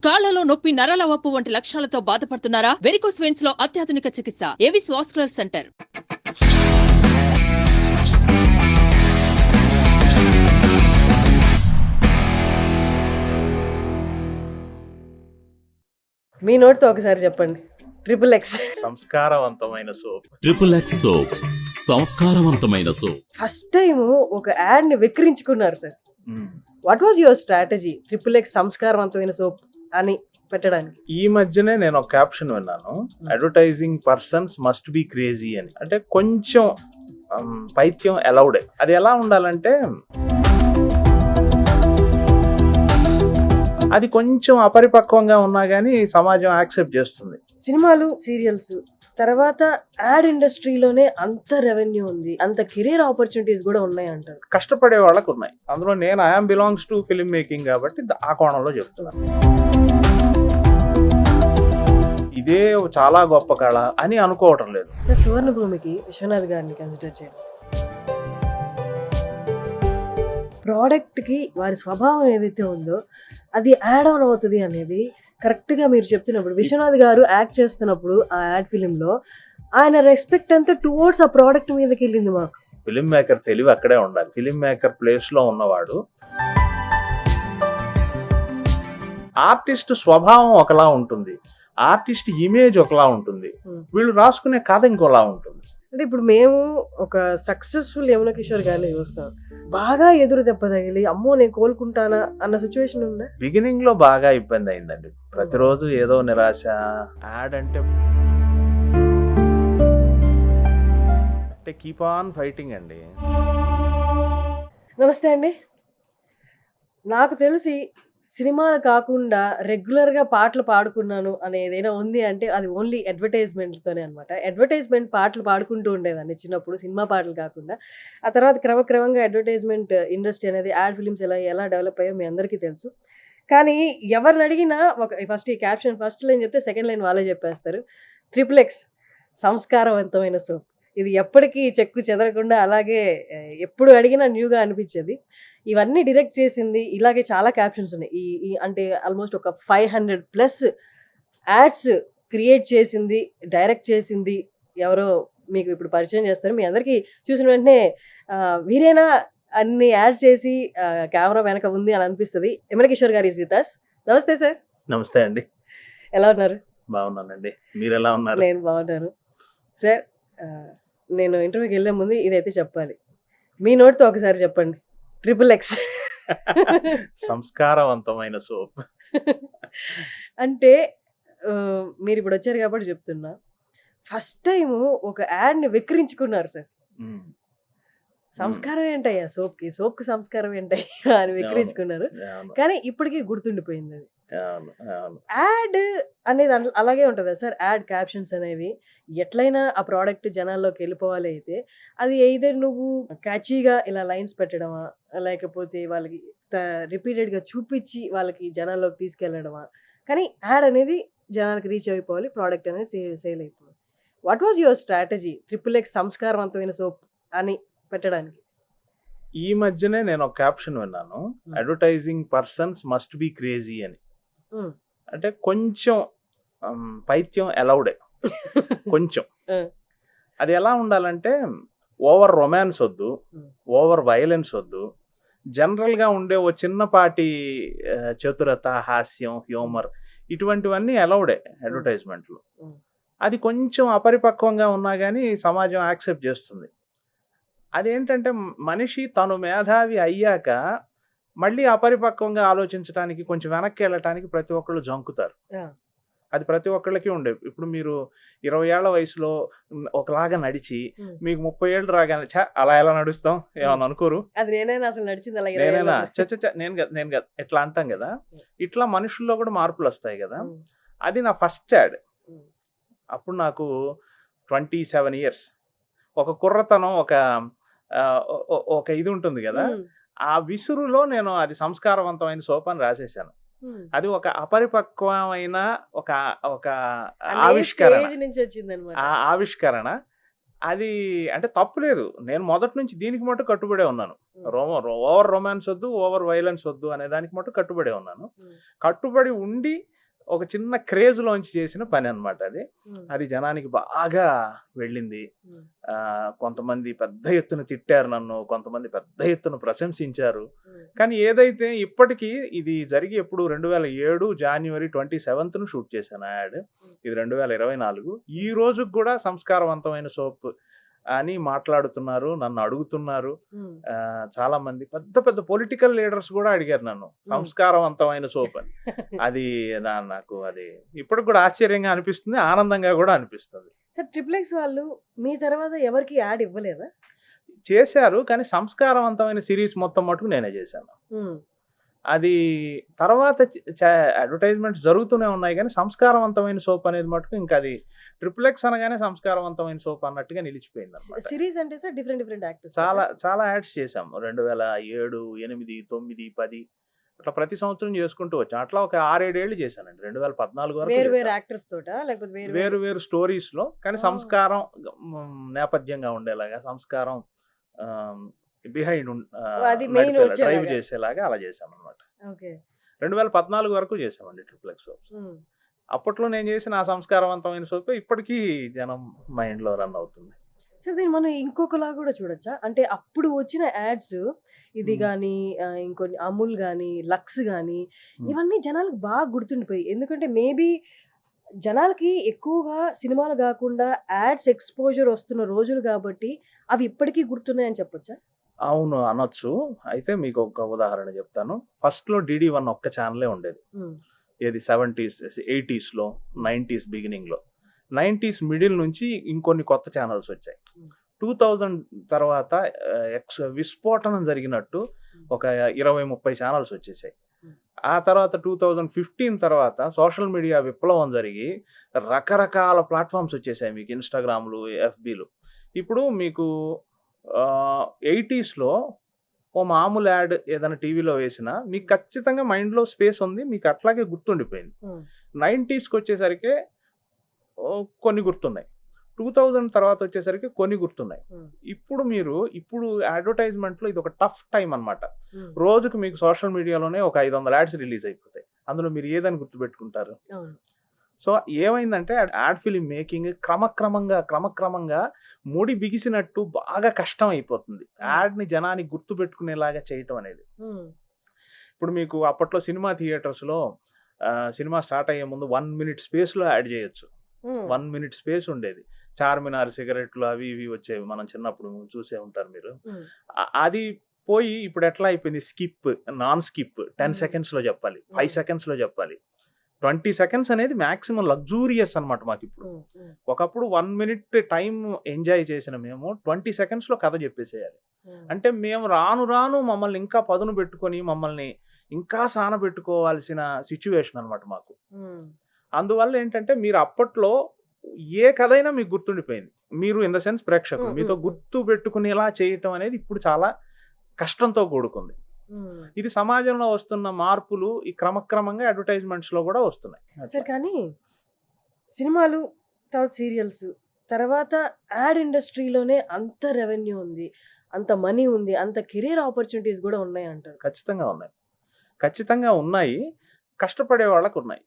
కాళ్లలో నొప్పి, నరాల వాపు వంటి లక్షణాలతో బాధపడుతున్నారా? వెరికోస్ వెయిన్స్ లో అత్యాధునిక చికిత్స ఏవిస్ వాస్కులర్ సెంటర్. మీ నోటితో ఒకసారి చెప్పండి. ట్రిపుల్ ఎక్స్ సంస్కారవంతమైన సోప్. ట్రిపుల్ ఎక్స్ సోప్ సంస్కారవంతమైన సోప్. ఫస్ట్ టైం ఒక యాడ్ ని విక్రించుకున్నారు sir. What was your strategy triple X సంస్కారవంతమైన సోప్ అని పెట్టడానికి? ఈ మధ్యనే నేను ఒక క్యాప్షన్ విన్నాను, advertising persons must be crazy అని. అంటే కొంచెం పైత్యం అలౌడే. అది ఎలా ఉండాలంటే అది కొంచెం అపరిపక్వంగా ఉన్నా కానీ సమాజం యాక్సెప్ట్ చేస్తుంది. సినిమాలు, సీరియల్స్ తర్వాత యాడ్ ఇండస్ట్రీలోనే అంత రెవెన్యూ ఉంది, అంత కెరీర్ ఆపర్చునిటీస్ కూడా ఉన్నాయి అంటారు. కష్టపడే వాళ్ళకు ఉన్నాయి. అందులో నేను I'm belongs to film making కాబట్టి ఆ కోణంలో చెప్తున్నాను. ఇదే చాలా గొప్ప కళ అని అనుకోవటం లేదు. సువర్ణ భూమికి విశ్వనాథ్ గారిని కన్సిడర్ చేయాలి. ప్రోడక్ట్కి వారి స్వభావం ఏదైతే ఉందో అది యాడ్ ఆన్ అవుతుంది అనేది కరెక్ట్గా మీరు చెప్తున్నప్పుడు, విశ్వనాథ్ గారు యాక్ట్ చేస్తున్నప్పుడు ఆ యాడ్ ఫిలింలో ఆయన రెస్పెక్ట్ అంతా టువర్డ్స్ ఆ ప్రోడక్ట్ మీదకి వెళ్ళింది. మాకు ఫిలిం మేకర్ తెలివి అక్కడే ఉండాలి. ఫిలిం మేకర్ ప్లేస్లో ఉన్నవాడు. ఆర్టిస్ట్ స్వభావం ఒకలా ఉంటుంది, ఆర్టిస్ట్ ఇమేజ్ ఒకలా ఉంటుంది, వీళ్ళు రాసుకునే కథ ఇంకోలా ఉంటుంది. అంటే ఇప్పుడు మేము ఒక సక్సెస్ఫుల్ యమున కిషోర్ గారిని చూస్తాం, బాగా ఎదురు దెబ్బ తగిలి అమ్మో నేను కోలుకుంటానా అన్న సిచ్యువేషన్ ఉందా? బిగినింగ్ లో బాగా ఇబ్బంది అయిందండి. ప్రతిరోజు ఏదో నిరాశ. యాడ్ అంటే కీప్ ఆన్ ఫైటింగ్ అండి. నమస్తే అండి. నాకు తెలిసి సినిమాలు కాకుండా రెగ్యులర్గా పాటలు పాడుకున్నాను అని ఏదైనా ఉంది అంటే అది ఓన్లీ అడ్వర్టైజ్మెంట్తోనే అనమాట. అడ్వర్టైజ్మెంట్ పాటలు పాడుకుంటూ ఉండేదాన్ని చిన్నప్పుడు, సినిమా పాటలు కాకుండా. ఆ తర్వాత క్రమక్రమంగా అడ్వర్టైజ్మెంట్ ఇండస్ట్రీ అనేది, యాడ్ ఫిలిమ్స్ ఎలా డెవలప్ అయ్యో మీ అందరికీ తెలుసు. కానీ ఎవరిని అడిగినా ఫస్ట్ ఈ క్యాప్షన్ ఫస్ట్ లైన్ చెప్తే సెకండ్ లైన్ వాళ్ళే చెప్పేస్తారు. ట్రిపుల్ ఎక్స్ సంస్కారవంతమైన సోప్. ఇది ఎప్పటికీ చెక్కు చెదరకుండా అలాగే ఎప్పుడు అడిగినా న్యూగా అనిపించేది. ఇవన్నీ డైరెక్ట్ చేసింది, ఇలాగే చాలా క్యాప్షన్స్ ఉన్నాయి. ఈ అంటే ఆల్మోస్ట్ ఒక 500+ యాడ్స్ క్రియేట్ చేసింది, డైరెక్ట్ చేసింది ఎవరో మీకు ఇప్పుడు పరిచయం చేస్తారు. మీ అందరికీ చూసిన వెంటనే వీరేనా అన్ని యాడ్ చేసి కెమెరా వెనక ఉంది అని అనిపిస్తుంది. యమున కిషోర్ గారు ఈజ్ విత్ us. నమస్తే సార్. నమస్తే అండి. ఎలా ఉన్నారు? బాగున్నానండి, మీరు ఎలా ఉన్నారు? నేను బాగున్నాను సార్. నేను ఇంటర్వ్యూకి వెళ్ళే ముందు ఇదైతే చెప్పాలి. మీ నోటితో ఒకసారి చెప్పండి. ట్రిపుల్ ఎక్స్ సంస్కారవంతమైన సోప్ అంటే మీరు ఇప్పుడు వచ్చారు కాబట్టి చెప్తున్నా. ఫస్ట్ టైం ఒక యాడ్ని విక్రించుకున్నారు సార్. సంస్కారం ఏంటయ్యా సోప్కి సంస్కారం ఏంటయ్యా అని విక్రించుకున్నారు. కానీ ఇప్పటికీ గుర్తుండిపోయింది అది. యాడ్ అనేది అలాగే ఉంటుందా సార్? యాడ్ క్యాప్షన్స్ అనేవి ఎట్లయినా ఆ ప్రోడక్ట్ జనాల్లోకి వెళ్ళిపోవాలి. అయితే అది ఎయిదర్ నువ్వు క్యాచీగా ఇలా లైన్స్ పెట్టడమా, లేకపోతే వాళ్ళకి రిపీటెడ్గా చూపించి వాళ్ళకి జనాల్లోకి తీసుకెళ్ళడమా, కానీ యాడ్ అనేది జనాలకి రీచ్ అయిపోవాలి, ప్రోడక్ట్ అనేది సేల్ అయిపోవాలి. What was your strategy triple X సంస్కారవంతమైన సోప్ అని పెట్టడానికి? ఈ మధ్యనే నేను ఒక క్యాప్షన్ విన్నాను, advertising persons must be crazy అని. అంటే కొంచెం పైత్యం అలౌడే. కొంచెం అది ఎలా ఉండాలంటే ఓవర్ రొమాన్స్ వద్దు, ఓవర్ వైలెన్స్ వద్దు, జనరల్గా ఉండే ఓ చిన్నపాటి చతురత, హాస్యం, హ్యూమర్ ఇటువంటివన్నీ అలౌడే అడ్వర్టైజ్మెంట్లో. అది కొంచెం అపరిపక్వంగా ఉన్నా కానీ సమాజం యాక్సెప్ట్ చేస్తుంది. అదేంటంటే మనిషి తను మేధావి అయ్యాక మళ్ళీ అపరిపక్వంగా ఆలోచించడానికి, కొంచెం వెనక్కి వెళ్ళటానికి ప్రతి ఒక్కళ్ళు జంకుతారు. అది ప్రతి ఒక్కళ్ళకి ఉండే. ఇప్పుడు మీరు 20 ఏళ్ల వయసులో ఒకలాగా నడిచి మీకు 30 ఏళ్ళు రాగానే అలా ఎలా నడుస్తాం ఏమన్నా అనుకోరు? అది నేనైనా అసలు నడిచింది అలాగే. నేనైనా నేను కదా ఎట్లా అంటాం కదా, ఇట్లా మనుషుల్లో కూడా మార్పులు వస్తాయి కదా. అది నా ఫస్ట్ యాడ్. అప్పుడు నాకు 27 years. ఒక కుర్రతనం, ఒక ఇది ఉంటుంది కదా, ఆ విసురులో నేను అది సంస్కారవంతమైన సోప్ అని రాసేసాను. అది ఒక అపరిపక్వమైన ఒక ఆవిష్కరణ. నుంచి వచ్చింది ఆ ఆవిష్కరణ అది అంటే తప్పు లేదు. నేను మొదటి నుంచి దీనికి మటుకు కట్టుబడే ఉన్నాను. ఓవర్ రొమాన్స్ వద్దు, ఓవర్ వైలెన్స్ వద్దు అనే దానికి మటుకు కట్టుబడే ఉన్నాను. కట్టుబడి ఉండి ఒక చిన్న క్రేజ్‌లోంచి చేసిన పని అన్నమాట అది. అది జనానికి బాగా వెళ్ళింది. కొంతమంది పెద్ద ఎత్తున తిట్టారు నన్ను. కొంతమంది పెద్ద ఎత్తున ప్రశంసించారు. కానీ ఏదైతే ఇప్పటికి ఇది జరిగి ఎప్పుడు 2007 జాన్యువరి 27న షూట్ చేశాను ఆ యాడ్. ఇది 2024. ఈ రోజుకి కూడా సంస్కారవంతమైన సోప్ అని మాట్లాడుతున్నారు. నన్ను అడుగుతున్నారు. చాలా మంది పెద్ద పెద్ద పొలిటికల్ లీడర్స్ కూడా అడిగారు నన్ను సంస్కారవంతమైన సోప్ అని. అది నాకు అది ఇప్పటికి కూడా ఆశ్చర్యంగా అనిపిస్తుంది, ఆనందంగా కూడా అనిపిస్తుంది. సార్ ట్రిప్లెక్స్ వాళ్ళు మీ తర్వాత ఎవరికి యాడ్ ఇవ్వలేదా? చేశారు, కానీ సంస్కారవంతమైన సిరీస్ మొత్తం మటుకు నేనే చేశాను. అది తర్వాత అడ్వర్టైజ్మెంట్స్ జరుగుతూనే ఉన్నాయి, కానీ సంస్కారవంతమైన సోప్ అనేది మటుకు ఇంకా అది ట్రిప్లెక్స్ అనగానే సంస్కారవంతమైన సోప్ అన్నట్టుగా నిలిచిపోయింది అన్నమాట. సిరీస్ అంటే సార్ డిఫరెంట్ యాక్టర్స్ చాలా చాలా యాడ్స్ చేసాము. 2007, 8, 9, 10 అట్లా ప్రతి సంవత్సరం చేసుకుంటూ వచ్చాం. అట్లా ఒక 6-7 ఏళ్ళు చేశానండి. 2014 వరకు వేరు యాక్టర్స్ తోట లేకపోతే వేరు స్టోరీస్ లో, కానీ సంస్కారం నేపథ్యంగా ఉండేలాగా, సంస్కారం బిహైండ్ డ్రైవ్ చేసేలాగా అలా చేసాం అనమాట. 2014 వరకు చేసామండి ట్రిప్లెక్స్ సోప్స్. అప్పట్లో నేను చేసిన ఆ సంస్కారవంతమైన సోప్ ఇప్పటికీ జనం మైండ్ లో రన్ అవుతుంది. సో దీన్ని మనం ఇంకొకలా కూడా చూడొచ్చా? అంటే అప్పుడు వచ్చిన యాడ్స్ ఇది కానీ ఇంకొన్ని అమూల్ కానీ లక్స్ కానీ ఇవన్నీ జనాలకు బాగా గుర్తుండిపోయి, ఎందుకంటే మేబీ జనాలకి ఎక్కువగా సినిమాలు కాకుండా యాడ్స్ ఎక్స్పోజర్ వస్తున్న రోజులు కాబట్టి అవి ఇప్పటికీ గుర్తున్నాయని చెప్పొచ్చా? అవును అనొచ్చు. అయితే మీకు ఒక ఉదాహరణ చెప్తాను. ఫస్ట్ లో DD1 ఒక్క ఛానలే ఉండేది. ఏది 70s 80s లో 90s బిగినింగ్ లో. 90s మిడిల్ నుంచి ఇంకొన్ని కొత్త ఛానల్స్ వచ్చాయి. 2000 తర్వాత విస్ఫోటనం జరిగినట్టు ఒక 20-30 ఛానల్స్ వచ్చేసాయి. ఆ తర్వాత 2015 తర్వాత సోషల్ మీడియా విప్లవం జరిగి రకరకాల ప్లాట్ఫామ్స్ వచ్చేసాయి. మీకు ఇన్స్టాగ్రామ్లు, FBలు. ఇప్పుడు మీకు 80s లో ఓ మామూలు యాడ్ ఏదైనా టీవీలో వేసినా మీకు ఖచ్చితంగా మైండ్లో స్పేస్ ఉంది, మీకు అట్లాగే గుర్తుండిపోయింది. 90sకి వచ్చేసరికి కొన్ని గుర్తున్నాయి. 2000 తర్వాత వచ్చేసరికి కొన్ని గుర్తున్నాయి. ఇప్పుడు అడ్వర్టైజ్మెంట్లో ఇది ఒక టఫ్ టైం అనమాట. రోజుకు మీకు సోషల్ మీడియాలోనే ఒక 500 యాడ్స్ రిలీజ్ అయిపోతాయి. అందులో మీరు ఏదని గుర్తుపెట్టుకుంటారు? సో ఏమైందంటే యాడ్ ఫిలిం మేకింగ్ క్రమక్రమంగా ముడి బిగిసినట్టు బాగా కష్టం అయిపోతుంది. యాడ్ని జనానికి గుర్తు పెట్టుకునేలాగా చేయటం అనేది. ఇప్పుడు మీకు అప్పట్లో సినిమా థియేటర్స్లో సినిమా స్టార్ట్ అయ్యే ముందు 1 minute స్పేస్లో యాడ్ చేయొచ్చు. 1 minute స్పేస్ ఉండేది. చార్మినార్ సిగరెట్లు అవి ఇవి వచ్చేవి, మనం చిన్నప్పుడు చూసే ఉంటారు మీరు. అది పోయి ఇప్పుడు ఎట్లా అయిపోయింది, నాన్ స్కిప్ 10 secondsలో చెప్పాలి, 5 secondsలో చెప్పాలి. 20 seconds అనేది మాక్సిమం లగ్జూరియస్ అనమాట మాకు ఇప్పుడు. ఒకప్పుడు 1 minute టైం ఎంజాయ్ చేసిన మేము 20 secondsలో కథ చెప్పేసేయాలి. అంటే మేము రాను మమ్మల్ని ఇంకా పదును పెట్టుకొని మమ్మల్ని ఇంకా సానబెట్టుకోవాల్సిన సిచ్యువేషన్ అనమాట మాకు. అందువల్ల ఏంటంటే మీరు అప్పట్లో ఏ కథ అయినా మీకు గుర్తుండిపోయింది. మీరు ఇన్ ద సెన్స్ ప్రేక్షకులు మీతో గుర్తు పెట్టుకునేలా చేయటం అనేది ఇప్పుడు చాలా కష్టంతో కూడుకుంది. ఇది సమాజంలో వస్తున్న మార్పులు ఈ క్రమక్రమంగా అడ్వర్టైజ్మెంట్స్ లో కూడా వస్తున్నాయి. సార్ కానీ సినిమాలు తర్వాత సీరియల్స్ తర్వాత యాడ్ ఇండస్ట్రీలోనే అంత రెవెన్యూ ఉంది, అంత మనీ ఉంది, అంత కెరీర్ ఆపర్చునిటీస్ కూడా ఉన్నాయి అంటారు? ఖచ్చితంగా ఉన్నాయి. కష్టపడే వాళ్ళకు ఉన్నాయి.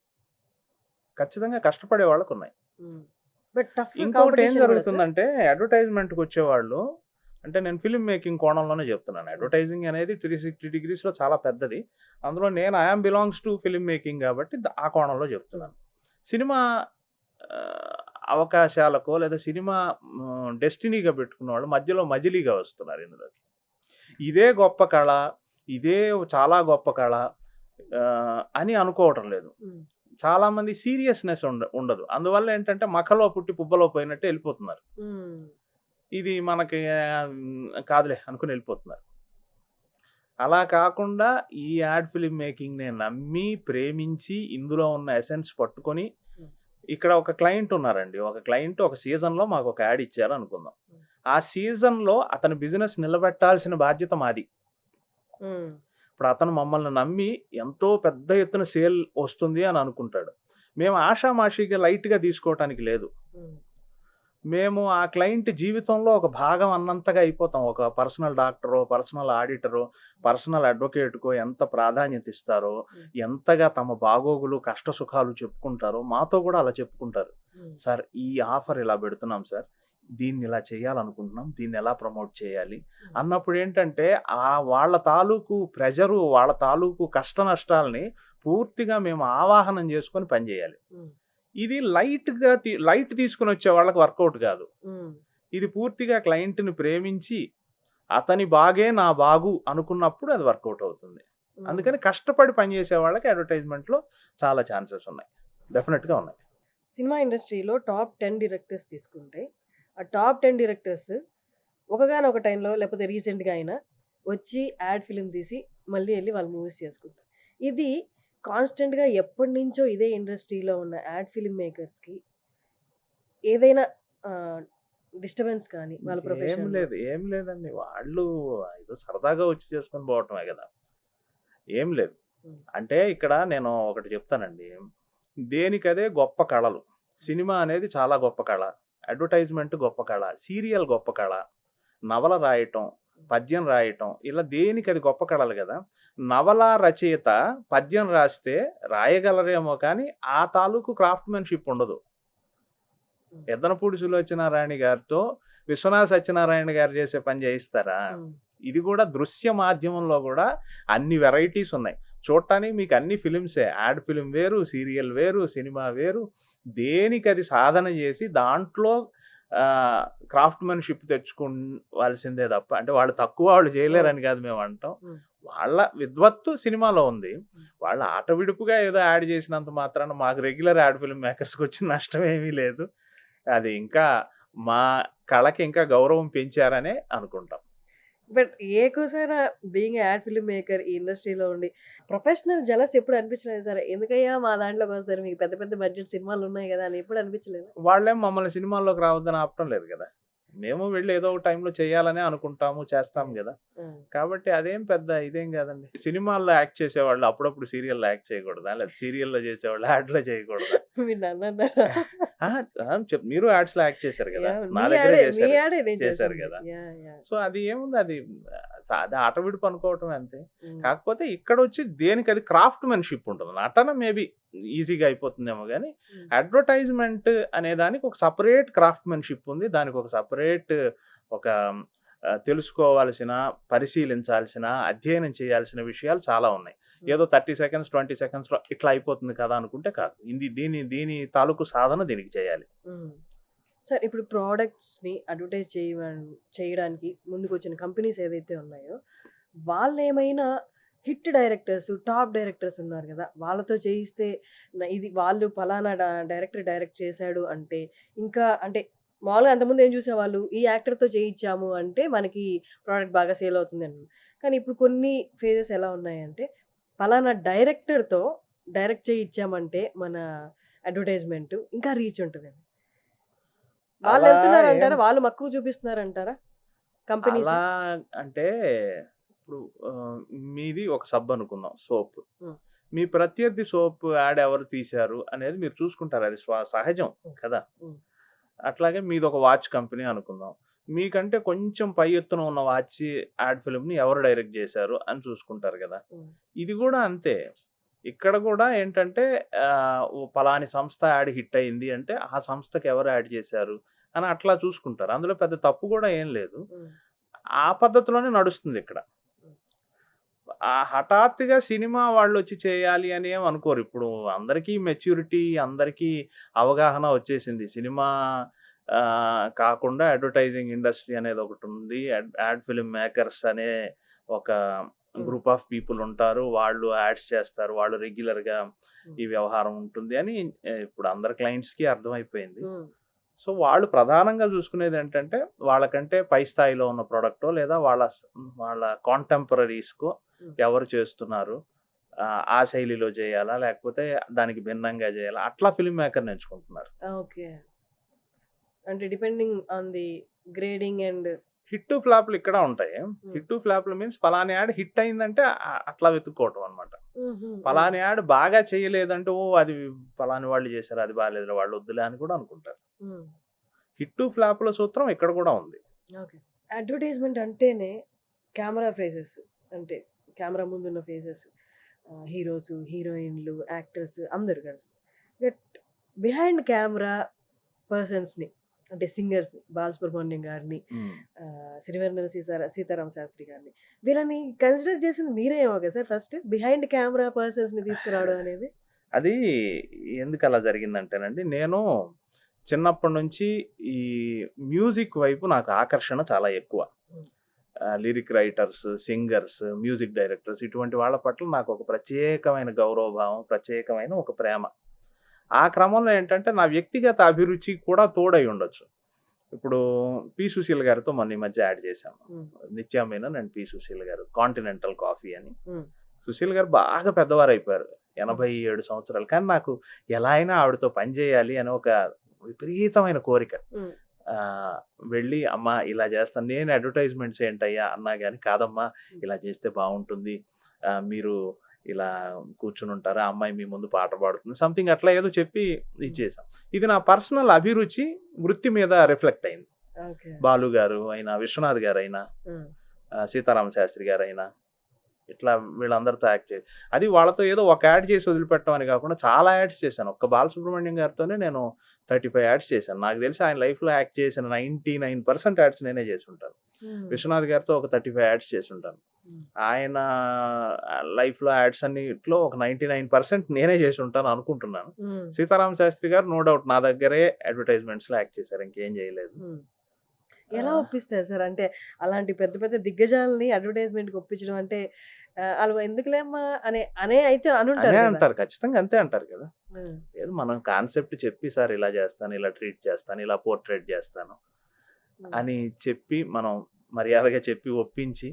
ఇంకొకటి ఏం జరుగుతుందంటే అడ్వర్టైజ్మెంట్కి వచ్చేవాళ్ళు, అంటే నేను ఫిల్మ్ మేకింగ్ కోణంలోనే చెప్తున్నాను. అడ్వర్టైజింగ్ అనేది 360 degreesలో చాలా పెద్దది. అందులో నేను I'm belongs to film making కాబట్టి ఆ కోణంలో చెప్తున్నాను. సినిమా అవకాశాలకో లేదా సినిమా డెస్టినీగా పెట్టుకున్న వాళ్ళు మధ్యలో మజిలీగా వస్తున్నారు ఇందులోకి. ఇదే గొప్ప కళ, ఇదే చాలా గొప్ప కళ అని అనుకోవటం లేదు. చాలా మంది సీరియస్నెస్ ఉండదు. అందువల్ల ఏంటంటే మఖలో పుట్టి పుబ్బలో పోయినట్టు వెళ్ళిపోతున్నారు. ఇది మనకి కాదులే అనుకుని వెళ్ళిపోతున్నారు. అలా కాకుండా ఈ యాడ్ ఫిలిం మేకింగ్ నేను నమ్మి ప్రేమించి ఇందులో ఉన్న ఎసెన్స్ పట్టుకొని, ఇక్కడ ఒక క్లయింట్ ఉన్నారండి. ఒక క్లయింట్ ఒక సీజన్లో మాకు ఒక యాడ్ ఇచ్చారు అనుకుందాం. ఆ సీజన్లో అతని బిజినెస్ నిలబెట్టాల్సిన బాధ్యత మాది. ఇప్పుడు అతను మమ్మల్ని నమ్మి ఎంతో పెద్ద ఎత్తున సేల్ వస్తుంది అని అనుకుంటాడు. మేము ఆషామాషిగా లైట్గా తీసుకోవటానికి లేదు. మేము ఆ క్లయింట్ జీవితంలో ఒక భాగం అన్నంతగా అయిపోతాం. ఒక పర్సనల్ డాక్టరో, పర్సనల్ ఆడిటరో, పర్సనల్ అడ్వకేట్‌కో ఎంత ప్రాధాన్యత ఇస్తారో, ఎంతగా తమ బాగోగులు, కష్ట సుఖాలు చెప్పుకుంటారో, మాతో కూడా అలా చెప్పుకుంటారు. సార్ ఈ ఆఫర్ ఇలా పెడుతున్నాం సార్. దీన్ని ఇలా చేయాలనుకుంటున్నాం. దీన్ని ఎలా ప్రమోట్ చేయాలి? అన్నప్పుడు ఏంటంటే వాళ్ళ తాలూకు ప్రెషరు, వాళ్ళ తాలూకు కష్ట నష్టాల్ని పూర్తిగా మేము ఆవాహనం చేసుకొని పనిచేయాలి. ఇది లైట్ తీసుకొని వచ్చే వాళ్ళకి వర్కౌట్ కాదు. ఇది పూర్తిగా క్లయింట్‌ని ప్రేమించి అతని బాగే నా బాగు అనుకున్నప్పుడు అది వర్కౌట్ అవుతుంది. అందుకని కష్టపడి పనిచేసే వాళ్ళకి అడ్వర్టైజ్మెంట్‌లో చాలా ఛాన్సెస్ ఉన్నాయి. డెఫినెట్‌గా ఉన్నాయి. సినిమా ఇండస్ట్రీలో టాప్ 10 డైరెక్టర్స్ తీసుకుంటే ఆ టాప్ 10 డైరెక్టర్స్ ఒకగానొక టైంలో లేకపోతే రీసెంట్‌గా అయినా వచ్చి యాడ్ ఫిల్మ్ తీసి మళ్ళీ వెళ్ళి వాళ్ళు మూవీస్ చేసుకుంటారు. ఇది కాన్స్టెంట్‌గా ఎప్పటి నుంచో ఇదే ఇండస్ట్రీలో ఉన్న యాడ్ ఫిల్మ్ మేకర్స్‌కి ఏదైనా డిస్టర్బెన్స్ కానీ వాళ్ళ ఏం ప్రొఫెషన్ లేదు. ఏం లేదండి. వాళ్ళు ఏదో సరదాగా వచ్చి చేసుకొని పోవటమే కదా! ఏం లేదు. అంటే ఇక్కడ నేను ఒకటి చెప్తానండి. దేనికదే గొప్ప కళలు. సినిమా అనేది చాలా గొప్ప కళ. అడ్వర్టైజ్మెంట్ గొప్ప కళ. సీరియల్ గొప్ప కళ. నవల రాయటం, పద్యం రాయటం ఇలా దేనికి అది గొప్ప కళలు కదా! నవల రచయిత పద్యం రాస్తే రాయగలరేమో కానీ ఆ తాలూకు క్రాఫ్ట్‌మెన్‌షిప్ ఉండదు. ఎద్దనపూడి సులోచనారాణి గారితో విశ్వనాథ సత్యనారాయణ గారు చేసే పని చేయిస్తారా? ఇది కూడా దృశ్య మాధ్యమంలో కూడా అన్ని వెరైటీస్ ఉన్నాయి. చూడటానికి మీకు అన్ని ఫిలిమ్సే. యాడ్ ఫిల్మ్ వేరు, సీరియల్ వేరు, సినిమా వేరు. దేనికది సాధన చేసి దాంట్లో క్రాఫ్ట్‌మెన్‌షిప్ తెచ్చుకోవాల్సిందే తప్ప అంటే వాళ్ళు తక్కువ వాళ్ళు చేయలేరని కాదు మేము అంటాం. వాళ్ళ విద్వత్తు సినిమాలో ఉంది. వాళ్ళు ఆట విడుపుగా ఏదో యాడ్ చేసినంత మాత్రాన మాకు రెగ్యులర్ యాడ్ ఫిల్మ్ మేకర్స్‌కి వచ్చిన నష్టం ఏమీ లేదు. అది ఇంకా మా కళకి ఇంకా గౌరవం పెంచారనే అనుకుంటాం. బట్ ఏకోసారి బీయింగ్ యాడ్ ఫిల్మ్ మేకర్ ఈ ఇండస్ట్రీలో ఉండి ప్రొఫెషనల్ జలస్ ఎప్పుడు అనిపించలేదు సార్? ఎందుకయ్యా మా దాంట్లోకి వస్తారు, మీకు పెద్ద పెద్ద బడ్జెట్ సినిమాలు ఉన్నాయి కదా అని ఎప్పుడు అనిపించలేదు? వాళ్ళేం మమ్మల్ని సినిమాల్లోకి రావద్దని ఆపటం లేదు కదా! మేము వెళ్ళి ఏదో ఒక టైంలో చేయాలనే అనుకుంటాము, చేస్తాం కదా! కాబట్టి అదేం పెద్ద ఇదేం కాదండి. సినిమాల్లో యాక్ట్ చేసేవాళ్ళు అప్పుడప్పుడు సీరియల్‌లో యాక్ట్ చేయకూడదా? లేదా సీరియల్‌లో చేసేవాళ్ళు యాడ్‌లో చేయకూడదా? మీరు నన్ను అన్నారా? మీరు యాడ్స్‌లో యాక్ట్ చేశారు కదా! నా మీ దగ్గరే యాడే చేశారు. నేను చేశారు చేశాను. కదా! యా. సో అది ఏముంది అది సాదా ఆట విడుపు అనుకోవటమే అంతే. కాకపోతే ఇక్కడొచ్చి దేనికి అది క్రాఫ్ట్‌మెన్‌షిప్ ఉంటుంది. నటన మేబీ ఈజీగా అయిపోతుందేమో గానీ అడ్వర్టైజ్మెంట్ అనే దానికి ఒక సెపరేట్ క్రాఫ్ట్‌మెన్‌షిప్ ఉంది. దానికి ఒక సెపరేట్ ఒక తెలుసుకోవాల్సిన, పరిశీలించాల్సిన, అధ్యయనం చేయాల్సిన విషయాలు చాలా ఉన్నాయి. ఏదో 30 సెకండ్స్, 20 సెకండ్స్‌లో ఇట్లా అయిపోతుంది కదా అనుకుంటే కాదు. దీని తాలూకు సాధన దీనికి చేయాలి. సార్ ఇప్పుడు ప్రోడక్ట్స్‌ని అడ్వర్టైజ్ చేయడానికి ముందుకొచ్చిన కంపెనీస్ ఏదైతే ఉన్నాయో వాళ్ళేమైనా హిట్ డైరెక్టర్స్, టాప్ డైరెక్టర్స్ ఉన్నారు కదా! వాళ్ళతో చేయిస్తే ఇది వాళ్ళు పలానా డైరెక్టర్ డైరెక్ట్ చేశాడు అంటే ఇంకా అంటే మామూలుగా అంతకుముందు ఏం చూసేవాళ్ళు ఈ యాక్టర్‌తో చేయించాము అంటే మనకి ప్రోడక్ట్ బాగా సేల్ అవుతుంది అని. కానీ ఇప్పుడు కొన్ని ఫేజెస్ ఎలా ఉన్నాయంటే పలానా డైరెక్టర్‌తో డైరెక్ట్ చేయించామంటే మన అడ్వర్టైజ్మెంట్ ఇంకా రీచ్ ఉంటదండి. వాళ్ళు అలా వెళ్తున్నారంటారా? ఏం వాళ్ళు మక్కువ చూపిస్తున్నారంటారా కంపెనీస్? అలా అంటే ఇప్పుడు మీది ఒక సబ్ అనుకుందాం సోప్. మీ ప్రత్యర్థి సోప్ యాడ్ ఎవరు తీశారు అనేది మీరు చూసుకుంటారు. అది సహజం కదా! అట్లాగే మీదొక వాచ్ కంపెనీ అనుకుందాం. మీకంటే కొంచెం పై ఎత్తున ఉన్న వాచ్ యాడ్ ఫిల్మ్‌ని ఎవరు డైరెక్ట్ చేశారు అని చూసుకుంటారు కదా! ఇది కూడా అంతే. ఇక్కడ కూడా ఏంటంటే పలాని సంస్థ యాడ్ హిట్ అయింది అంటే ఆ సంస్థకి ఎవరు యాడ్ చేశారు అని అట్లా చూసుకుంటారు. అందులో పెద్ద తప్పు కూడా ఏం లేదు. ఆ పద్ధతిలోనే నడుస్తుంది ఇక్కడ. హఠాత్తుగా సినిమా వాళ్ళొచ్చి చేయాలి అని ఏమి అనుకోరు. ఇప్పుడు అందరికీ మెచ్యూరిటీ, అందరికీ అవగాహన వచ్చేసింది. సినిమా కాకుండా అడ్వర్టైజింగ్ ఇండస్ట్రీ అనేది ఒకటుంది. యాడ్ ఫిల్మ్ మేకర్స్ అనే ఒక గ్రూప్ ఆఫ్ పీపుల్ ఉంటారు. వాళ్ళు యాడ్స్ చేస్తారు. వాళ్ళు రెగ్యులర్‌గా ఈ వ్యవహారం ఉంటుంది అని ఇప్పుడు అందరి క్లయింట్స్‌కి అర్థమైపోయింది. సో వాళ్ళు ప్రధానంగా చూసుకునేది ఏంటంటే వాళ్ళకంటే పై స్థాయిలో ఉన్న ప్రొడక్టో లేదా వాళ్ళ కాంటెంపరరీస్‌కో ఎవరు చేస్తున్నారు, ఆ శైలిలో చేయాలా లేకపోతే దానికి భిన్నంగా చేయాలా అట్లా ఫిల్మ్ మేకర్‌ని ఎంచుకుంటున్నారు. ఓకే. అంటే depending on the grading and hit ఫ్లాప్‌లు ఇక్కడ ఉంటాయి. హిట్ ఫ్లాప్‌లు మీన్స్ పలానా యాడ్ హిట్ అయిందంటే అట్లా వెతుక్కోవటం అన్నమాట. పలానా యాడ్ బాగా చేయలేదంటే అది పలాని వాళ్ళు చేశారు అది బాలేదులే వాళ్ళు వద్దులే అని కూడా అనుకుంటారు. హిట్ ఫ్లాప్ల సూత్రం ఇక్కడ కూడా ఉంది. ఓకే. అడ్వర్టైజ్మెంట్ అంటేనే కెమెరా ఫేసెస్, అంటే కెమెరా ముందున్న ఫేసెస్, హీరోస్, హీరోయిన్లు, యాక్టర్స్ అందరు కలిసి. బట్ బిహైండ్ కెమెరా పర్సన్స్ని, అంటే సింగర్స్ని, బాలసుబ్రహ్మణ్యం గారిని, సిరివెన్నెల సీతారామ శాస్త్రి గారిని, వీళ్ళని కన్సిడర్ చేసింది మీరేమో కదా సార్ ఫస్ట్ బిహైండ్ కెమెరా పర్సన్స్ని తీసుకురావడం అనేది? అది ఎందుకు అలా జరిగిందంటేనండి, నేను చిన్నప్పటి నుంచి ఈ మ్యూజిక్ వైపు నాకు ఆకర్షణ చాలా ఎక్కువ. Lyric writers, singers, music directors ఇటువంటి వాళ్ళ పట్ల నాకు ఒక ప్రత్యేకమైన గౌరవభావం, ప్రత్యేకమైన ఒక ప్రేమ. ఆ క్రమంలో ఏంటంటే నా వ్యక్తిగత అభిరుచి కూడా తోడై ఉండొచ్చు. ఇప్పుడు పి సుశీల్ గారితో మొన్న ఈ మధ్య యాడ్ చేశాము. నిత్యా మేనన్ అండ్ పి సుశీల్ గారు, కాంటినెంటల్ కాఫీ అని. సుశీల్ గారు బాగా పెద్దవారు అయిపోయారు, 87 సంవత్సరాలు. కానీ నాకు ఎలా అయినా ఆవిడతో పని చేయాలి అని ఒక విపరీతమైన కోరిక. వెళ్ళి అమ్మ ఇలా చేస్తాను, నేను అడ్వర్టైజ్మెంట్స్ ఏంటయ్యా అన్నా కానీ, కాదమ్మా ఇలా చేస్తే బాగుంటుంది, మీరు ఇలా కూర్చుని ఉంటారా, అమ్మాయి మీ ముందు పాట పాడుతుంది, సంథింగ్ అట్లా ఏదో చెప్పి ఇచ్చేసాం. ఇది నా పర్సనల్ అభిరుచి వృత్తి మీద రిఫ్లెక్ట్ అయింది. బాలు గారు అయినా, విశ్వనాథ్ గారు అయినా, సీతారామ శాస్త్రి గారు అయినా, ఇట్లా వీళ్ళందరితో యాక్ట్ చేసి, అది వాళ్ళతో ఏదో ఒక యాడ్ చేసి వదిలిపెట్టడం అని కాకుండా చాలా యాడ్స్ చేశాను. ఒక్క బాలసుబ్రహ్మణ్యం గారితోనే నేను 35 యాడ్స్ చేశాను. నాకు తెలిసి ఆయన లైఫ్లో యాక్ట్ చేసిన 99% యాడ్స్ నేనే చేసి ఉంటాను. విశ్వనాథ్ గారితో ఒక 35 యాడ్స్ చేసి ఉంటాను. ఆయన లైఫ్లో యాడ్స్ అన్నిట్లో ఒక 99% నేనే చేసి ఉంటాను అనుకుంటున్నాను. సీతారామ శాస్త్రి గారు నో డౌట్ నా దగ్గరే అడ్వర్టైజ్మెంట్స్లో యాక్ట్ చేశారు, ఇంకేం చేయలేదు. ఎలా ఒప్పిస్తారు సార్? అంటే అలాంటి పెద్ద పెద్ద దిగ్గజాలని అడ్వర్టైజ్మెంట్కి ఒప్పించడం అంటే వాళ్ళు ఎందుకులేమ్మా అనే అయితే అంటారు, ఖచ్చితంగా అంతే అంటారు కదా. ఏదో మనం కాన్సెప్ట్ చెప్పి సార్ ఇలా చేస్తాను, ఇలా ట్రీట్ చేస్తాను, ఇలా పోర్ట్రేట్ చేస్తాను అని చెప్పి మనం మర్యాదగా చెప్పి ఒప్పించి,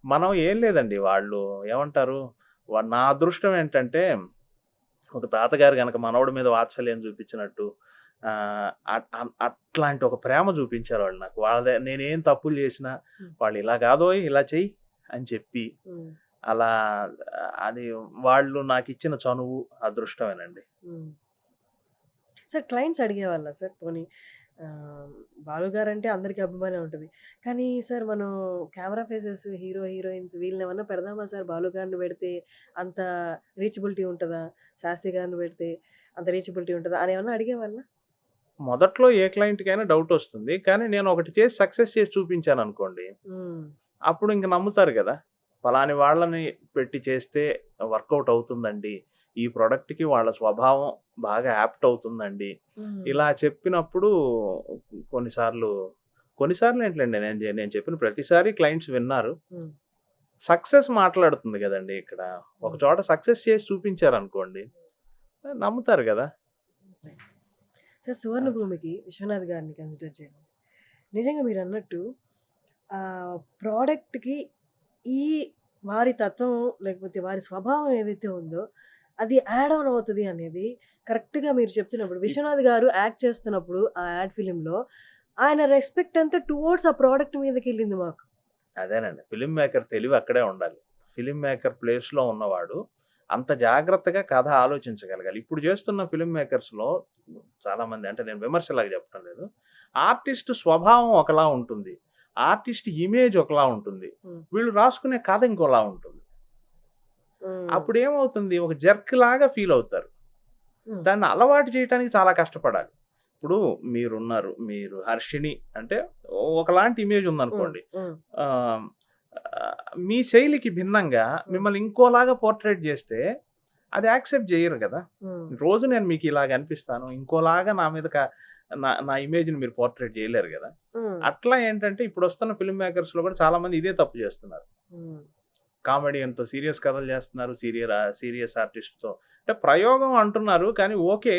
మనం ఏం లేదండి, వాళ్ళు ఏమంటారు, నా అదృష్టం ఏంటంటే ఒక తాతగారు కనుక మనవడి మీద వాత్సల్యం చూపించినట్టు అట్లాంటి ఒక ప్రేమ చూపించారు వాళ్ళు నాకు. నేనేం తప్పులు చేసినా వాళ్ళు ఇలా కాదోయ్ ఇలా చెయ్యి అని చెప్పి, అలా అది వాళ్ళు నాకు ఇచ్చిన చనువు అదృష్టమేనండి. సార్ క్లయింట్స్ అడిగేవాళ్ళ సార్, పోనీ బాలు గారు అంటే అందరికీ అభిమానం ఉంటుంది, కానీ సార్ మనం కెమెరా ఫేసెస్, హీరో హీరోయిన్స్ వీళ్ళని ఏమన్నా పెడదామా సార్, బాలు గారిని పెడితే అంత రీచబిలిటీ ఉంటుందా, శాస్త్రి గారిని పెడితే అంత రీచబిలిటీ ఉంటుందా అని ఏమన్నా అడిగేవాళ్ళ? మొదట్లో ఏ క్లయింట్కైనా డౌట్ వస్తుంది, కానీ నేను ఒకటి చేసి సక్సెస్ చేసి చూపించాను అనుకోండి, అప్పుడు ఇంక నమ్ముతారు కదా, ఫలాని వాళ్ళని పెట్టి చేస్తే వర్కౌట్ అవుతుందండి, ఈ ప్రోడక్ట్కి వాళ్ళ స్వభావం బాగా యాప్ట్ అవుతుందండి, ఇలా చెప్పినప్పుడు కొన్నిసార్లు ఏంటండి, నేను చెప్పిన ప్రతిసారి క్లయింట్స్ విన్నారు. సక్సెస్ మాట్లాడుతుంది కదండి. ఇక్కడ ఒక చోట సక్సెస్ చేసి చూపించారు అనుకోండి, నమ్ముతారు కదా. సార్ సువర్ణ భూమికి విశ్వనాథ్ గారిని కన్సిడర్ చేయండి. నిజంగా మీరు అన్నట్టు ప్రోడక్ట్కి ఈ వారి తత్వం లేకపోతే వారి స్వభావం ఏదైతే ఉందో అది యాడ్ ఆన్ అవుతుంది అనేది కరెక్ట్గా మీరు చెప్తున్నప్పుడు, విశ్వనాథ్ గారు యాక్ట్ చేస్తున్నప్పుడు ఆ యాడ్ ఫిలింలో ఆయన రెస్పెక్ట్ అంతా టువర్డ్స్ ఆ ప్రోడక్ట్ మీదకి వెళ్ళింది మాకు. అదేనండి, ఫిలిం మేకర్ తెలివి అక్కడే ఉండాలి. ఫిలిం మేకర్ ప్లేస్లో ఉన్నవాడు అంత జాగ్రత్తగా కథ ఆలోచించగలగాలి. ఇప్పుడు చేస్తున్న ఫిలిం మేకర్స్లో చాలామంది, అంటే నేను విమర్శలాగా చెప్పడం లేదు, ఆర్టిస్ట్ స్వభావం ఒకలా ఉంటుంది, ఆర్టిస్ట్ ఇమేజ్ ఒకలా ఉంటుంది, వీళ్ళు రాసుకునే కథ ఇంకోలా ఉంటుంది. అప్పుడు ఏమవుతుంది, ఒక జర్క్ లాగా ఫీల్ అవుతారు. దాన్ని అలవాటు చేయడానికి చాలా కష్టపడాలి. ఇప్పుడు మీరున్నారు, మీరు హర్షిని అంటే ఒకలాంటి ఇమేజ్ ఉందనుకోండి, మీ శైలికి భిన్నంగా మిమ్మల్ని ఇంకోలాగా పోర్ట్రేట్ చేస్తే అది యాక్సెప్ట్ చేయరు కదా. రోజు నేను మీకు ఇలాగ అనిపిస్తాను, ఇంకోలాగా నా మీద నా ఇమేజ్ని మీరు పోర్ట్రేట్ చేయలేరు కదా. అట్లా ఏంటంటే ఇప్పుడు వస్తున్న ఫిల్మ్ మేకర్స్లో కూడా చాలా మంది ఇదే తప్పు చేస్తున్నారు. కామెడియన్తో సీరియస్ కథలు చేస్తున్నారు, సీరియస్ ఆర్టిస్ట్తో అంటే ప్రయోగం అంటున్నారు, కానీ ఓకే,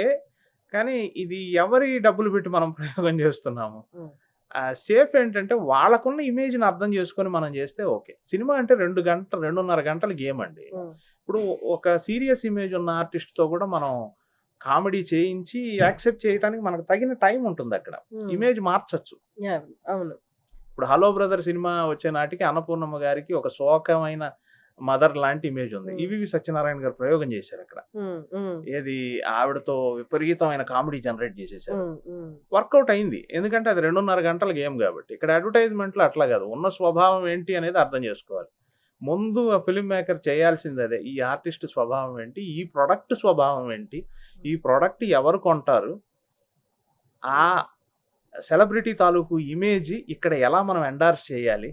కానీ ఇది ఎవరి డబ్బులు పెట్టి మనం ప్రయోగం చేస్తున్నాము. సేఫ్ ఏంటంటే వాళ్ళకున్న ఇమేజ్ని అర్థం చేసుకొని మనం చేస్తే ఓకే. సినిమా అంటే 2.5 గంటల గేమ్ అండి. ఇప్పుడు ఒక సీరియస్ ఇమేజ్ ఉన్న ఆర్టిస్ట్తో కూడా మనం కామెడీ చేయించి యాక్సెప్ట్ చేయడానికి మనకు తగిన టైం ఉంటుంది. అక్కడ ఇమేజ్ మార్చచ్చు. అవును. ఇప్పుడు హలో బ్రదర్ సినిమా వచ్చే నాటికి అన్నపూర్ణమ్మ గారికి ఒక శోకమైన మదర్ లాంటి ఇమేజ్ ఉంది. ఈవీవి సత్యనారాయణ గారు ప్రయోగం చేశారు అక్కడ. ఏది ఆవిడతో విపరీతమైన కామెడీ జనరేట్ చేసేసారు. వర్కౌట్ అయింది, ఎందుకంటే అది 2.5 గంటల గేమ్ కాబట్టి. ఇక్కడ అడ్వర్టైజ్మెంట్లో అట్లా కాదు, ఉన్న స్వభావం ఏంటి అనేది అర్థం చేసుకోవాలి. ముందు ఆ ఫిల్మ్ మేకర్ చేయాల్సింది అదే, ఈ ఆర్టిస్ట్ స్వభావం ఏంటి, ఈ ప్రొడక్ట్ స్వభావం ఏంటి, ఈ ప్రొడక్ట్ ఎవరు కొంటారు, ఆ సెలబ్రిటీ తాలూకు ఇమేజ్ ఇక్కడ ఎలా మనం ఎండార్స్ చేయాలి.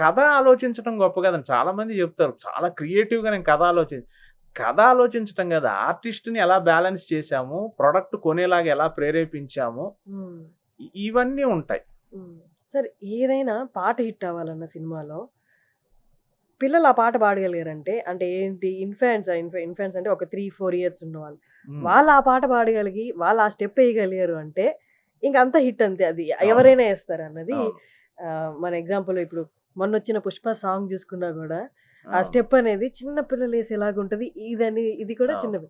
కథ ఆలోచించడం గొప్ప కదండి. చాలా మంది చెప్తారు చాలా క్రియేటివ్గా నేను కథ ఆలోచించటం కదా, ఆర్టిస్ట్ని ఎలా బ్యాలెన్స్ చేశాము, ప్రొడక్ట్ కొనేలాగా ఎలా ప్రేరేపించాము, ఇవన్నీ ఉంటాయి. సరే, ఏదైనా పాట హిట్ అవ్వాలన్న సినిమాలో పిల్లలు ఆ పాట పాడగలిగారంటే అంటే ఏంటి, ఇన్ఫాన్స్ అంటే ఒక 3-4 years ఉన్నవాళ్ళు, వాళ్ళు ఆ పాట పాడగలిగి వాళ్ళు ఆ స్టెప్ వేయగలిగారు అంటే ఇంక అంత హిట్ అంతే. అది ఎవరైనా వేస్తారు అన్నది మన ఎగ్జాంపుల్. ఇప్పుడు మొన్న వచ్చిన పుష్ప సాంగ్ చూసుకున్నా కూడా ఆ స్టెప్ అనేది చిన్న పిల్లలు వేసేలాగా ఉంటుంది. ఇది కూడా చిన్న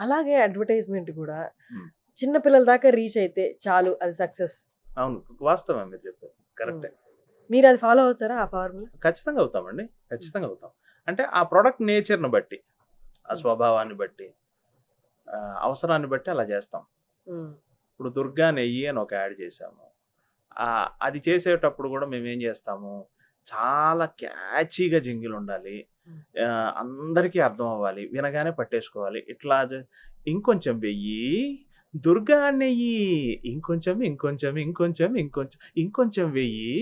అలాగే అడ్వర్టైజ్మెంట్ కూడా చిన్న పిల్లల దాకా రీచ్ అయితే చాలు, అది సక్సెస్. అవును, వాస్తవం మీరు చెప్పారు, కరెక్టే. మీరు అది ఫాలో అవుతారా ఆ ఫార్ములా? ఖచ్చితంగా అవుతామండి, ఖచ్చితంగా అవుతాం. అంటే ఆ ప్రొడక్ట్ నేచర్ని బట్టి, ఆ స్వభావాన్ని బట్టి, అవసరాన్ని బట్టి అలా చేస్తాం. ఇప్పుడు దుర్గా నెయ్యి అని ఒక యాడ్ చేసాము. అది చేసేటప్పుడు కూడా మేము ఏం చేస్తాము, చాలా క్యాచీగా జింగిల్ ఉండాలి, అందరికీ అర్థం అవ్వాలి, వినగానే పట్టేసుకోవాలి. ఇట్లా ఇంకొంచెం వెయ్యి, దుర్గా నెయ్యి, ఇంకొంచెం వెయ్యి.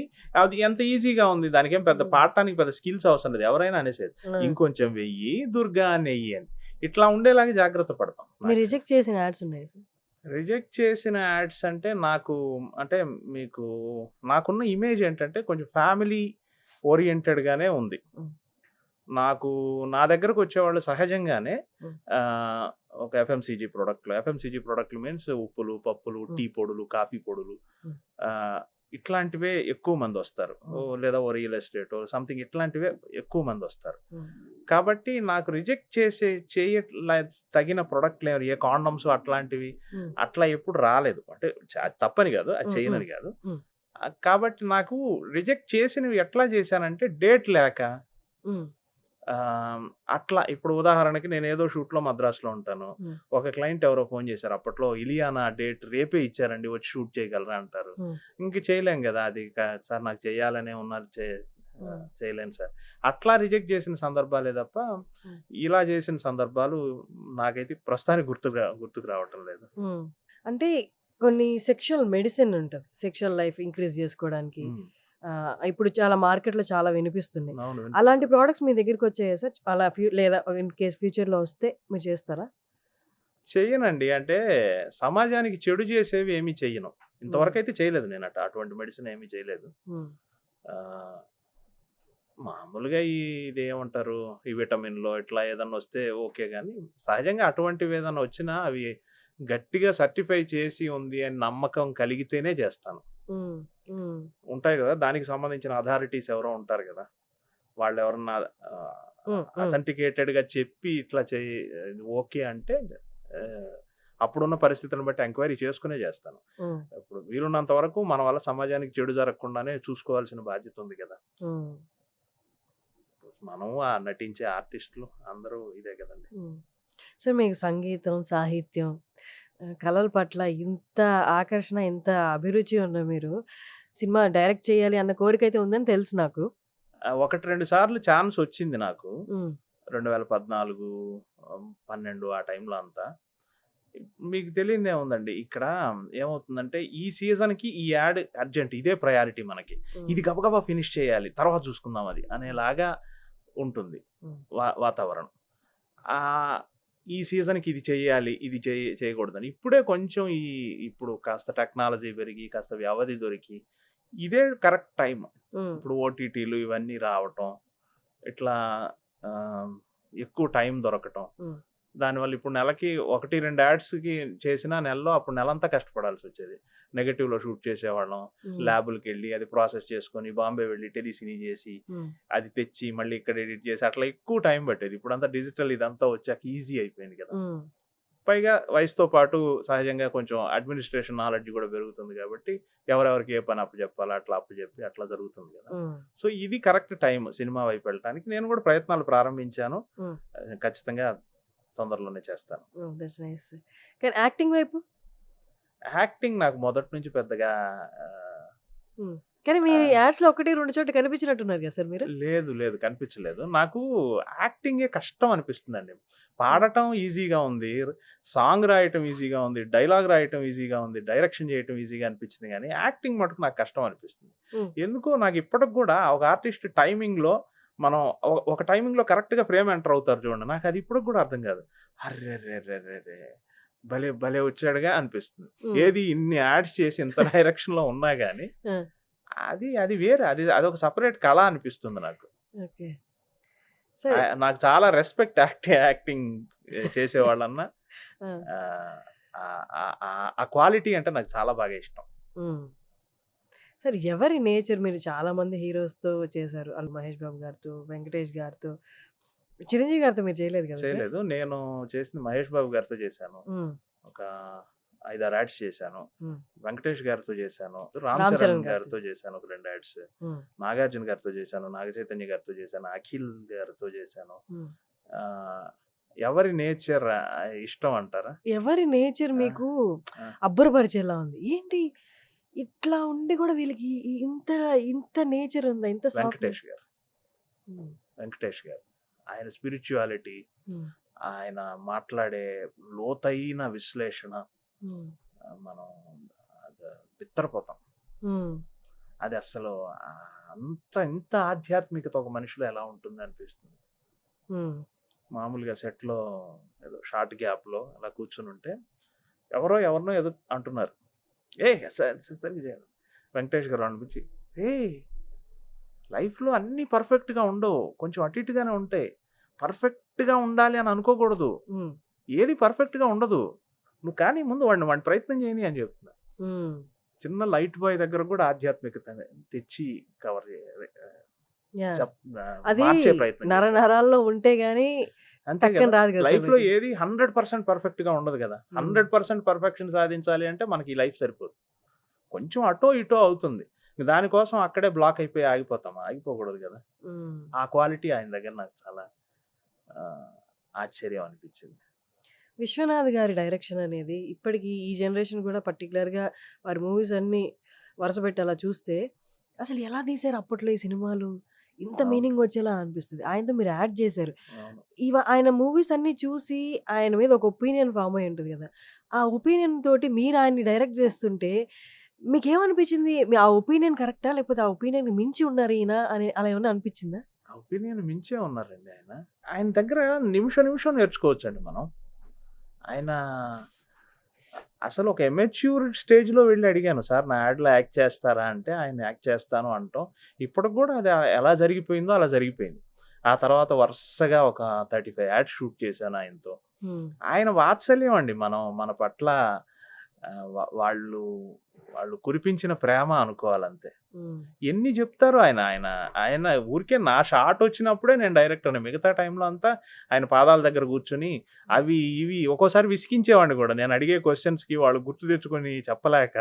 అది ఎంత ఈజీగా ఉంది, దానికేం పెద్ద పాడటానికి పెద్ద స్కిల్స్ అవసరం లేదు, ఎవరైనా అనేసేది ఇంకొంచెం వెయ్యి దుర్గా నెయ్యి అని. ఇట్లా ఉండేలాగా జాగ్రత్త పడతాం. రిజెక్ట్ చేసిన యాడ్స్ ఉన్నాయి? రిజెక్ట్ చేసిన యాడ్స్ అంటే మీకు నాకున్న ఇమేజ్ ఏంటంటే కొంచెం ఫ్యామిలీ ఓరియంటెడ్గానే ఉంది. నా దగ్గరకు వచ్చేవాళ్ళు సహజంగానే ఒక ఎఫ్ఎంసీజీ ప్రొడక్ట్లు మీన్స్ ఉప్పులు, పప్పులు, టీ పొడులు, కాఫీ పొడులు, ఇట్లాంటివే ఎక్కువ మంది వస్తారు. లేదా ఓ రియల్ ఎస్టేట్ సంథింగ్ ఇట్లాంటివే ఎక్కువ మంది వస్తారు. కాబట్టి నాకు రిజెక్ట్ తగిన ప్రొడక్ట్లు ఏ కాండమ్స్ అట్లాంటివి అట్లా ఎప్పుడు రాలేదు. అంటే తప్పని కాదు, అది చేయనని కాదు. కాబట్టి నాకు రిజెక్ట్ చేసినవి ఎట్లా చేశానంటే డేట్ లేక, అట్లా. ఇప్పుడు ఉదాహరణకి నేను ఏదో షూట్లో మద్రాసులో ఉంటాను, ఒక క్లయింట్ ఎవరో ఫోన్ చేశారు, అప్పట్లో ఇలియానా డేట్ రేపే ఇచ్చారండి, వచ్చి షూట్ చేయగలరా అంటారు. ఇంక చేయలేం కదా, అది సార్ నాకు చేయాలనే ఉన్నారు, చేయలేను సార్. అట్లా రిజెక్ట్ చేసిన సందర్భాలే తప్ప ఇలా చేసిన సందర్భాలు నాకైతే ప్రస్తుతానికి గుర్తుకు రావటం లేదు. అంటే కొన్ని సెక్షువల్ మెడిసిన్ ఉంటుంది, సెక్షువల్ లైఫ్ ఇంక్రీజ్ చేసుకోవడానికి. ఇప్పుడు చాలా మార్కెట్లో చాలా వినిపిస్తున్నాయి. అలాంటి ప్రోడక్ట్స్ మీ దగ్గరికి వచ్చాయా సార్? అలా లేదా ఇన్ కేస్ ఫ్యూచర్లో వస్తే మీరు చేస్తారా? చెయ్యనండి. అంటే సమాజానికి చెడు చేసేవి ఏమీ చెయ్యను. ఇంతవరకు అయితే చేయలేదు నేను. అటువంటి మెడిసిన్ ఏమీ చేయలేదు. మామూలుగా ఇదేమంటారు, ఈ విటమిన్లో ఇట్లా ఏదన్నా వస్తే ఓకే, కానీ సహజంగా అటువంటివి ఏదన్నా వచ్చినా అవి గట్టిగా సర్టిఫై చేసి ఉంది అని నమ్మకం కలిగితేనే చేస్తాను. ఉంటాయి కదా, దానికి సంబంధించిన అథారిటీస్ ఎవరో ఉంటారు కదా, వాళ్ళు ఎవరన్నా అథెంటికేటెడ్గా చెప్పి ఇట్లా ఓకే అంటే అప్పుడున్న పరిస్థితులను బట్టి ఎంక్వైరీ చేసుకునే చేస్తాను. ఇప్పుడు వీలున్నంత వరకు మన వల్ల సమాజానికి చెడు జరగకుండానే చూసుకోవాల్సిన బాధ్యత ఉంది కదా. మనం నటించే ఆర్టిస్టులు అందరూ ఇదే కదండి. సార్, మీకు సంగీతం, సాహిత్యం, కళల పట్ల ఇంత ఆకర్షణ, ఇంత అభిరుచి ఉన్న మీరు సినిమా డైరెక్ట్ చేయాలి అన్న కోరిక అయితే ఉందని తెలుసు నాకు. 1-2 సార్లు ఛాన్స్ వచ్చింది నాకు, 2014, 12 ఆ టైంలో అంతా. మీకు తెలియదే ఉందండి, ఇక్కడ ఏమవుతుందంటే ఈ సీజన్కి ఈ యాడ్ అర్జెంట్, ఇదే ప్రయారిటీ మనకి, ఇది గబగబా ఫినిష్ చేయాలి, తర్వాత చూసుకుందాం అది అనేలాగా ఉంటుంది వాతావరణం. ఈ సీజన్కి ఇది చేయాలి, ఇది చేయకూడదని. ఇప్పుడే కొంచెం ఇప్పుడు కాస్త టెక్నాలజీ పెరిగి కాస్త వ్యవధి దొరికి ఇదే కరెక్ట్ టైం. ఇప్పుడు ఓటీటీలు ఇవన్నీ రావటం, ఇట్లా ఎక్కువ టైం దొరకటం, దానివల్ల ఇప్పుడు నెలకి 1-2 యాడ్స్కి చేసిన నెలలో అప్పుడు నెలంతా కష్టపడాల్సి వచ్చేది. నెగటివ్లో షూట్ చేసేవాళ్ళం, ల్యాబులకి వెళ్ళి అది ప్రాసెస్ చేసుకొని బాంబే వెళ్ళి టెలిసినీ చేసి అది తెచ్చి మళ్ళీ ఇక్కడ ఎడిట్ చేసి అట్లా ఎక్కువ టైం పట్టేది. ఇప్పుడు అంతా డిజిటల్ ఇదంతా వచ్చాక ఈజీ అయిపోయింది కదా. పైగా వయసుతో పాటు సహజంగా కొంచెం అడ్మినిస్ట్రేషన్ నాలెడ్జ్ కూడా పెరుగుతుంది కాబట్టి ఎవరెవరికి ఏ పని అప్పచెప్పాలి అట్లా అప్పచెప్పి అట్లా జరుగుతుంది కదా. సో ఇది కరెక్ట్ టైం సినిమా వైపు వెళ్ళటానికి. నేను కూడా ప్రయత్నాలు ప్రారంభించాను. ఖచ్చితంగా తొందరలోనే చేస్తాను. That's nice. కానీ యాక్టింగ్ వైపు? యాక్టింగ్ నాకు మొదటి నుంచి పెద్దగా కానీ మీరు యాడ్స్ లో 1-2 చోట్ల కనిపించినట్టున్నారు కదా సార్ మీరు? లేదు కనిపించలేదు. నాకు యాక్టింగే కష్టం అనిపిస్తుందండి. పాడటం ఈజీగా ఉంది, సాంగ్ రాయటం ఈజీగా ఉంది, డైలాగ్ రాయటం ఈజీగా ఉంది, డైరెక్షన్ చేయటం ఈజీగా అనిపించింది. కానీ యాక్టింగ్ మటుకు నాకు కష్టం అనిపిస్తుంది. ఎందుకో నాకు ఇప్పటికి కూడా ఒక ఆర్టిస్ట్ టైమింగ్లో మనం ఒక టైమింగ్లో కరెక్ట్గా ఫ్రేమ్ ఎంటర్ అవుతారు చూడండి, నాకు అది ఇప్పటికి కూడా అర్థం కాదు. అర్రే భలే భలే వచ్చాడుగా అనిపిస్తుంది. ఏది ఇన్ని యాడ్స్ చేసి ఇంత డైరెక్షన్లో ఉన్నా కానీ అది వేరే, అదొక సపరేట్ కళ అనిపిస్తుంది నాకు. నాకు చాలా రెస్పెక్ట్ యాక్టింగ్ చేసేవాళ్ళన్నా. ఆ క్వాలిటీ అంటే నాకు చాలా బాగా ఇష్టం. సార్ ఎవరి నేచర్? మీరు చాలా మంది హీరోస్తో చేశారు, అల్లు మహేష్ బాబు గారితో, వెంకటేష్ గారితో, చిరంజీవి గారితో మీరు చేయలేదు కదా? చేయలేదు. నేను చేసింది మహేష్ బాబు గారితో చేశాను, ఒక 5-6 యాడ్స్ చేశాను. వెంకటేష్ గారితో చేశాను, రామ్ చరణ్ గారితో చేశాను ఒక 2 యాడ్స్, నాగార్జున గారితో చేశాను, నాగ చైతన్య గారితో చేశాను, అఖిల్ గారితో చేశాను. ఎవరి నేచర్ ఇష్టం అంటారా? ఎవరి నేచర్ మీకు అబ్బురపరిచేలా ఉంది? ఏంటి ఇట్లా ఉండి కూడా వీళ్ళకి ఇంత ఇంత నేచర్ ఉందా? ఇంత వెంకటేష్ గారు ఆయన స్పిరిచువాలిటీ, ఆయన మాట్లాడే లోతైన విశ్లేషణ, మనం బిత్తరపోతాం. అది అసలు ఇంత ఆధ్యాత్మికత ఒక మనిషిలో ఎలా ఉంటుంది అనిపిస్తుంది. మామూలుగా సెట్లో ఏదో షార్ట్ గ్యాప్లో అలా కూర్చుని ఉంటే ఎవరినో ఏదో అంటున్నారు, సరిగ్గా వెంకటేష్ గారు అనిపించి, లైఫ్లో అన్నీ పర్ఫెక్ట్గా ఉండవు, కొంచెం అటు ఇటుగానే ఉంటాయి, పర్ఫెక్ట్గా ఉండాలి అని అనుకోకూడదు, ఏది పర్ఫెక్ట్గా ఉండదు, నువ్వు కానీ ముందు వాడిని ప్రయత్నం చేయని అని చెప్తున్నా. చిన్న లైట్ బాయ్ దగ్గర కూడా ఆధ్యాత్మికత తెచ్చి కవర్ అది నరాల్లో ఉంటే గానీ అంతే కదా. లైఫ్ లో ఏది 100% పర్ఫెక్ట్ గా ఉండదు కదా. 100% పర్ఫెక్షన్ సాధించాలి అంటే మనకి ఈ లైఫ్ సరిపోదు, కొంచెం అటో ఇటో అవుతుంది. దానికోసం అక్కడే బ్లాక్ అయిపోయి ఆగిపోకూడదు కదా. ఆ క్వాలిటీ ఆయన దగ్గర నాకు చాలా ఆశ్చర్యం అనిపించింది. విశ్వనాథ్ గారి డైరెక్షన్ అనేది ఇప్పటికీ ఈ జనరేషన్ కూడా పర్టికులర్గా వారి మూవీస్ అన్ని వరుసపెట్టి అలా చూస్తే అసలు ఎలా తీశారు అప్పట్లో ఈ సినిమాలు, ఇంత మీనింగ్ వచ్చేలా అనిపిస్తుంది. ఆయనతో మీరు యాడ్ చేశారు, ఆయన మూవీస్ అన్ని చూసి ఆయన మీద ఒక ఒపీనియన్ ఫామ్ అయి ఉంటుంది కదా. ఆ ఒపీనియన్ తోటి మీరు ఆయన్ని డైరెక్ట్ చేస్తుంటే మీకేమనిపించింది? ఆ ఒపీనియన్ కరెక్టా, లేకపోతే ఆ ఒపీనియన్ మించి ఉన్నారు ఈయన అని అలా ఏమన్నా అనిపించిందా? ఆ ఒపీనియన్ మించే ఉన్నారండి ఆయన దగ్గర నిమిషం నేర్చుకోవచ్చండి మనం. ఆయన అసలు ఒక ఎమెచ్యూర్ స్టేజ్లో వెళ్ళి అడిగాను, సార్ నా యాడ్లో యాక్ట్ చేస్తారా అంటే ఆయన యాక్ట్ చేస్తాను అంటాం. ఇప్పటికి కూడా అది ఎలా జరిగిపోయిందో అలా జరిగిపోయింది. ఆ తర్వాత వరుసగా ఒక 35 యాడ్స్ షూట్ చేశాను ఆయనతో. ఆయన వాత్సల్యం అండి మన పట్ల వాళ్ళు కురిపించిన ప్రేమ అనుకోవాలంతే. ఎన్ని చెప్తారు ఆయన ఊరికే నా షాట్ వచ్చినప్పుడే నేను డైరెక్టర్, మిగతా టైంలో అంతా ఆయన పాదాల దగ్గర కూర్చుని అవి ఇవి ఒక్కోసారి విసిగించేవాడిని కూడా. నేను అడిగే క్వశ్చన్స్కి వాళ్ళు గుర్తు తెచ్చుకొని చెప్పలేక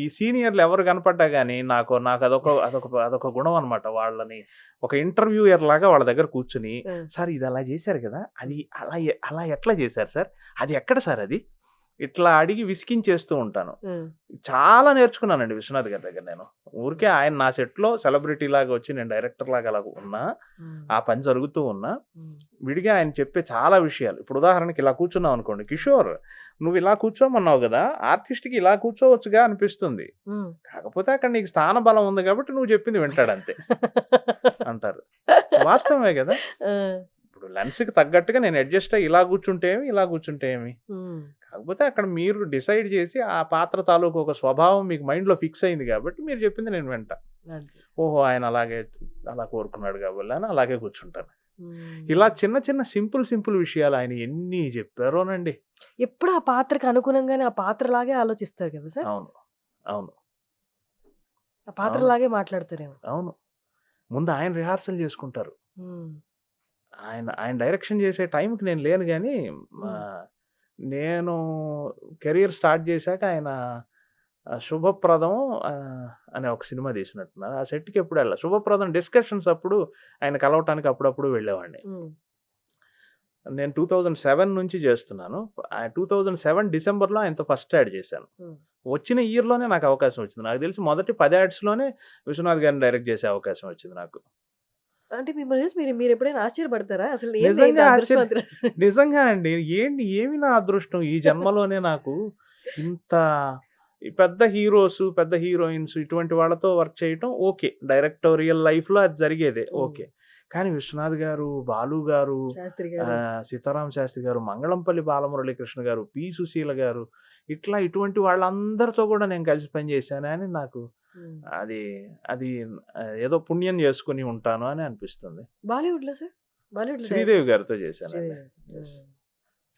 ఈ సీనియర్లు ఎవరు కనపడ్డా కానీ నాకు అదొక గుణం అనమాట. వాళ్ళని ఒక ఇంటర్వ్యూయర్ లాగా వాళ్ళ దగ్గర కూర్చుని, సార్ ఇది అలా చేశారు కదా, అది అలా ఎట్లా చేశారు సార్, అది ఎక్కడ సార్, అది ఇట్లా అడిగి విసికించేస్తూ ఉంటాను. చాలా నేర్చుకున్నానండి విశ్వనాథ్ గారి దగ్గర. నేను ఊరికే ఆయన నా సెట్లో సెలబ్రిటీ లాగా వచ్చి నేను డైరెక్టర్ లాగా అలా ఉన్నా, ఆ పని జరుగుతూ ఉన్నా, విడిగా ఆయన చెప్పే చాలా విషయాలు. ఇప్పుడు ఉదాహరణకి ఇలా కూర్చున్నావు అనుకోండి, కిషోర్ నువ్వు ఇలా కూర్చోమన్నావు కదా, ఆర్టిస్ట్కి ఇలా కూర్చోవచ్చుగా అనిపిస్తుంది, కాకపోతే అక్కడ నీకు స్థాన బలం ఉంది కాబట్టి నువ్వు చెప్పింది వింటాడంతే అంటారు. వాస్తవమే కదా. ఇప్పుడు లెన్స్కి తగ్గట్టుగా నేను అడ్జస్ట్ అయ్యి ఇలా కూర్చుంటే ఏమి, కాకపోతే అక్కడ మీరు డిసైడ్ చేసి ఆ పాత్ర తాలూకు ఒక స్వభావం మీకు మైండ్లో ఫిక్స్ అయింది కాబట్టి మీరు చెప్పింది నేను వింటా. ఓహో ఆయన అలా కోరుకున్నాడు కాబట్టి అని అలాగే కూర్చుంటాను. ఇలా చిన్న సింపుల్ విషయాలు ఆయన ఎన్ని చెప్పారోనండి. ఎప్పుడు ఆ పాత్రకు అనుగుణంగానే ఆ పాత్రలాగే ఆలోచిస్తారు కదా సార్. అవును ఆ పాత్రలాగే మాట్లాడతారేమో. అవును, ముందు ఆయన రిహార్సల్ చేసుకుంటారు. ఆయన డైరెక్షన్ చేసే టైంకి నేను లేను కానీ నేను కెరియర్ స్టార్ట్ చేశాక ఆయన శుభప్రదం అనే ఒక సినిమా తీసినట్టున్నారు. ఆ సెట్‌కి ఎప్పుడు వెళ్ళా. శుభప్రదం డిస్కషన్స్ అప్పుడు ఆయన కలవటానికి అప్పుడప్పుడు వెళ్ళేవాడిని. నేను 2007 నుంచి చేస్తున్నాను. 2007 డిసెంబర్‌లో ఆయనతో ఫస్ట్ యాడ్ చేశాను. వచ్చిన ఇయర్‌లోనే నాకు అవకాశం వచ్చింది. నాకు తెలిసి మొదటి 10 యాడ్స్‌లోనే విశ్వనాథ్ గారిని డైరెక్ట్ చేసే అవకాశం వచ్చింది నాకు. అంటే మిమ్మల్ని చూసి మీరు ఎప్పుడైనా ఆశ్చర్యపడతారా? అసలు ఏంది నిజంగా ఇంత అదృష్టవంతురా? నిజంగా అండి. ఏమి నా అదృష్టం ఈ జన్మలోనే నాకు ఇంత ఈ పెద్ద హీరోస్, పెద్ద హీరోయిన్స్ ఇటువంటి వాళ్ళతో వర్క్ చేయటం ఓకే. డైరెక్టోరియల్ లైఫ్‌లో అది జరిగేదే ఓకే. కానీ విశ్వనాథ్ గారు, బాలు గారు, శాస్త్రి గారు. సీతారామ శాస్త్రి గారు, మంగళంపల్లి బాలమురళీకృష్ణ గారు, పి. సుశీల గారు ఇటువంటి వాళ్ళందరితో కూడా నేను కలిసి పనిచేశాను అని నాకు అది అది ఏదో పుణ్యం చేసుకొని ఉంటాను అని అనిపిస్తుంది. బాలీవుడ్‌లో సార్? బాలీవుడ్‌లో శ్రీదేవి గారితో చేశానండి. శ్రీదేవి.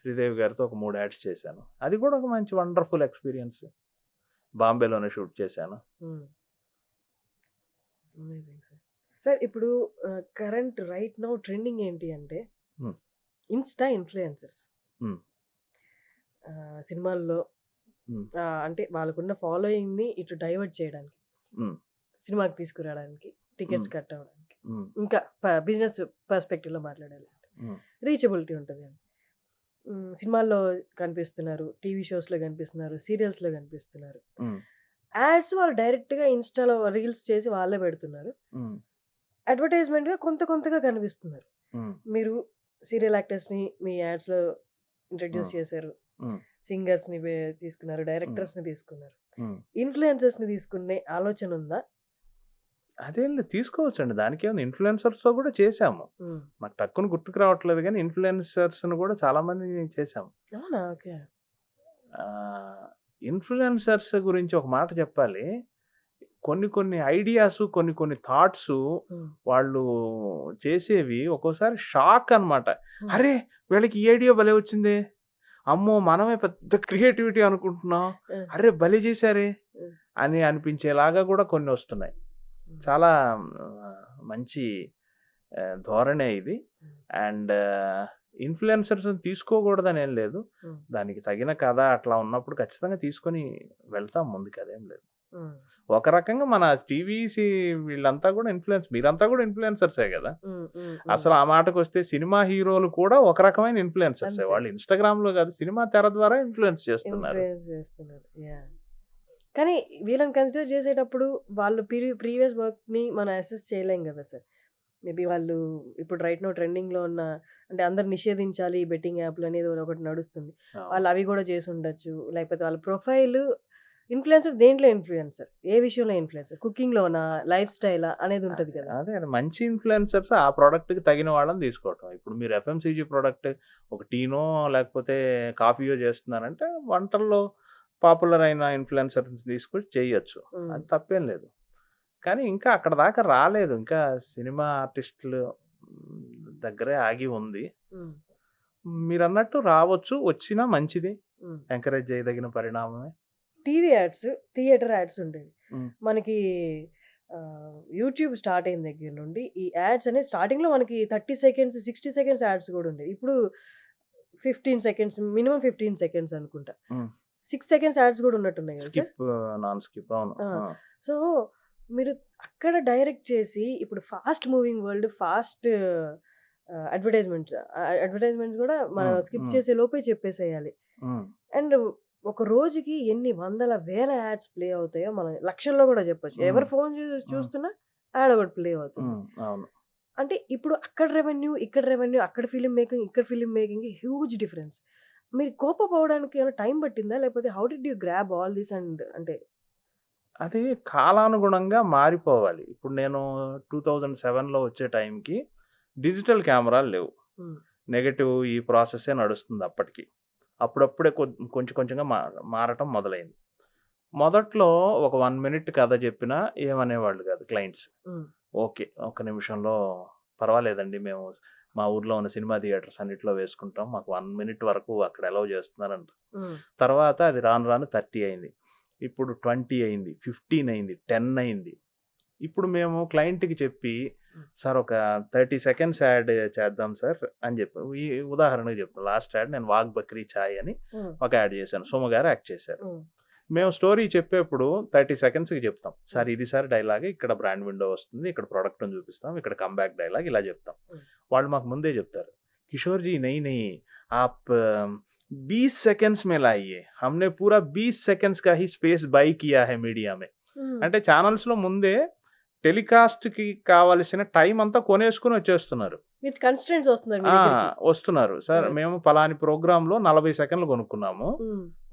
శ్రీదేవి గారితో ఒక 3 యాడ్స్ చేశాను. అది కూడా ఒక మంచి వండర్‌ఫుల్ ఎక్స్‌పీరియన్స్. బాంబేలోనే షూట్ చేశాను. Amazing sir. సార్ ఇప్పుడు కరెంట్ రైట్ నౌ ట్రెండింగ్ ఏంటి అంటే ఇన్‌స్టా ఇన్‌ఫ్లుయెన్సర్స్. సినిమాల్లో అంటే వాళ్ళకున్న ఫాలోయింగ్‌ని ఇటు డైవర్ట్ చేయడానికి, సినిమాకి తీసుకురావడానికి, టికెట్స్ కట్ అవ్వడానికి, ఇంకా బిజినెస్ పర్స్పెక్టివ్‌లో మాట్లాడాలంటే రీచబిలిటీ ఉంటది అని. సినిమాల్లో కనిపిస్తున్నారు, టీవీ షోస్‌లో కనిపిస్తున్నారు, సీరియల్స్‌లో కనిపిస్తున్నారు. యాడ్స్ వాళ్ళు డైరెక్ట్‌గా ఇన్‌స్టాలో రీల్స్ చేసి వాళ్ళే పెడుతున్నారు. అడ్వర్టైజ్‌మెంట్‌గా కొంతగా కనిపిస్తున్నారు. మీరు సీరియల్ యాక్టర్స్‌ని మీ యాడ్స్‌లో ఇంట్రడ్యూస్ చేశారు. సింగర్స్‌ని తీసుకున్నారు, డైరెక్టర్స్‌ని తీసుకున్నారు. ఇన్‌ఫ్లుయెన్సర్స్‌ని తీసుకునే ఆలోచన ఉందా? అదేం లేదు తీసుకోవచ్చండి. దానికేముంది. ఇన్‌ఫ్లుయెన్సర్స్‌తో కూడా చేశాము. నాకు టక్కున గుర్తుకు రావట్లేదు గానీ ఇన్‌ఫ్లుయెన్సర్స్‌ని కూడా చాలా మందిని చేశాము. అవునా? ఓకే. ఇన్‌ఫ్లుయెన్సర్స్ గురించి ఒక మాట చెప్పాలి. కొన్ని ఐడియాస్, కొన్ని థాట్స్ వాళ్ళు చేసేవి ఒక్కోసారి షాక్ అన్నమాట. అరే! వీళ్ళకి ఈ ఐడియా భలే వచ్చిందే. అమ్మో! మనమే పెద్ద క్రియేటివిటీ అనుకుంటున్నాం. అరే! భలే చేశారే అని అనిపించేలాగా కూడా కొన్ని వస్తున్నాయి. చాలా మంచి ధోరణే ఇది. అండ్ ఇన్‌ఫ్లుయెన్సర్స్‌ని తీసుకోకూడదని ఏం లేదు. దానికి తగిన కథ అట్లా ఉన్నప్పుడు ఖచ్చితంగా తీసుకొని వెళ్తాం ముందుకు. అదేం లేదు. ఒక రకంగా మన టీవీసీ వీళ్ళంతా కూడా మీరంతా కూడా ఇన్‌ఫ్లుయెన్సర్సే కదా! అసలు ఆ మాటకొస్తే సినిమా హీరోలు కూడా ఒక రకమైన ఇన్‌ఫ్లుయెన్సర్సే. వాళ్ళు ఇన్‌స్టాగ్రామ్‌లో కాదు సినిమా తెర ద్వారా ఇన్‌ఫ్లుయెన్స్ చేస్తున్నారు. యాహ్! కానీ వీళ్ళని కన్సిడర్ చేసేటప్పుడు వాళ్ళు ప్రీవియస్ వర్క్‌ని మనం అసెస్ చేయలేం కదా సార్. మేబీ వాళ్ళు ఇప్పుడు రైట్ నౌ ట్రెండింగ్‌లో ఉన్న అంటే అందరూ నిషేధించాలి బెట్టింగ్ యాప్‌లు అనేది ఒకటి నడుస్తుంది. వాళ్ళు అవి కూడా చేసి ఉండొచ్చు. లేకపోతే వాళ్ళ ప్రొఫైల్ ఇన్‌ఫ్లుయెన్సర్ దేంట్లో ఇన్‌ఫ్లుయెన్సర్? ఏ విషయంలో ఇన్‌ఫ్లుయెన్సర్? కుకింగ్‌లోనా? లైఫ్ స్టైలా? అనేది ఉంటది కదా! అదే మంచి ఇన్‌ఫ్లుయెన్సర్స్ ఆ ప్రొడక్ట్‌కి తగిన వాళ్ళని తీసుకోవటం. ఇప్పుడు మీరు ఎఫ్ఎంసీజీ ప్రొడక్ట్ ఒక టీనో లేకపోతే కాఫీయో చేస్తున్నారంటే వంటల్లో పాపులర్ అయిన ఇన్‌ఫ్లుయెన్సర్స్‌ని తీసుకొని చేయొచ్చు. అది తప్పేం లేదు. కానీ ఇంకా అక్కడ దాకా రాలేదు. ఇంకా సినిమా ఆర్టిస్టులు దగ్గరే ఆగి ఉంది. మీరన్నట్టు రావచ్చు. వచ్చినా మంచిది. ఎంకరేజ్ చేయదగిన పరిణామమే. టీవీ యాడ్స్, థియేటర్ యాడ్స్ ఉండేవి. మనకి యూట్యూబ్ స్టార్ట్ అయిన దగ్గర నుండి ఈ యాడ్స్ అనేవి స్టార్టింగ్‌లో మనకి 30 సెకండ్స్, 60 సెకండ్స్ యాడ్స్ కూడా ఉండేవి. ఇప్పుడు 15 సెకండ్స్ మినిమమ్ 15 సెకండ్స్ అనుకుంటా. 6 సెకండ్స్ యాడ్స్ కూడా ఉన్నట్టున్నాయి కదా సార్? స్కిప్, నాన్ స్కిప్ అవును. సో మీరు అక్కడ డైరెక్ట్ చేసి ఇప్పుడు fast moving world fast advertisements కూడా మనం స్కిప్ చేసే లోపే చెప్పేసేయాలి. అండ్ ఒక రోజుకి ఎన్ని వందల వేల యాడ్స్ ప్లే అవుతాయో మనం లక్షల్లో కూడా చెప్పొచ్చు. ఎవరు ఫోన్ చూస్తున్నా యాడ్ ఒకటి ప్లే అవుతుంది. అవును. అంటే ఇప్పుడు అక్కడ రెవెన్యూ, ఇక్కడ రెవెన్యూ, అక్కడ ఫిల్మ్ మేకింగ్, ఇక్కడ ఫిల్మ్ మేకింగ్ హ్యూజ్ డిఫరెన్స్. మీరు కోపపోవడానికి ఏమైనా టైం పట్టిందా? లేకపోతే how did you grab all this and అంటే అది కాలానుగుణంగా మారిపోవాలి. ఇప్పుడు నేను 2007లో వచ్చే టైంకి డిజిటల్ కెమెరాలు లేవు. నెగెటివ్ ఈ ప్రాసెసే నడుస్తుంది అప్పటికి. అప్పుడప్పుడే కొంచెంగా మారటం మొదలైంది. మొదట్లో ఒక 1 మినిట్ కథ చెప్పినా ఏమనేవాళ్ళు కాదు క్లయింట్స్. ఓకే. ఒక నిమిషంలో పర్వాలేదండి మేము మా ఊర్లో ఉన్న సినిమా థియేటర్స్ అన్నిట్లో వేసుకుంటాం. మాకు 1 మినిట్ వరకు అక్కడ అలౌ చేస్తున్నారంట. తర్వాత అది రాను 30 అయింది. ఇప్పుడు 20 అయింది, 15 అయింది, 10 అయింది. ఇప్పుడు మేము క్లయింట్‌కి చెప్పి సార్ ఒక 30 సెకండ్స్ యాడ్ చేద్దాం సార్ అని చెప్పి, ఈ ఉదాహరణకు చెప్తాను. లాస్ట్ యాడ్ నేను వాగ్ బక్రీ ఛాయ్ అని ఒక యాడ్ చేశాను, సుమ గారు యాక్ట్ చేశారు. మేము స్టోరీ చెప్పేప్పుడు 30 సెకండ్స్కి చెప్తాం, సార్ ఇది సార్ డైలాగ్, ఇక్కడ బ్రాండ్ విండో వస్తుంది, ఇక్కడ ప్రోడక్ట్ని చూపిస్తాం, ఇక్కడ కమ్బ్యాక్ డైలాగ్ ఇలా చెప్తాం. వాళ్ళు మాకు ముందే చెప్తారు, కిషోర్ జీ नहीं नहीं आप 20 सेकंड्स में लाइए, हमने पूरा 20 सेकंड्स का ही स्पेस बाई किया है मीडिया में. అంటే ఛానల్స్లో ముందే టెలికాస్ట్కి కావలసిన టైం అంతా కొనేసుకుని వచ్చేస్తున్నారు, విత్ కన్స్టెంట్స్ వస్తున్నారు. సార్ మేము పలాని ప్రోగ్రాంలో 40 సెకండ్లు కొనుక్కున్నాము,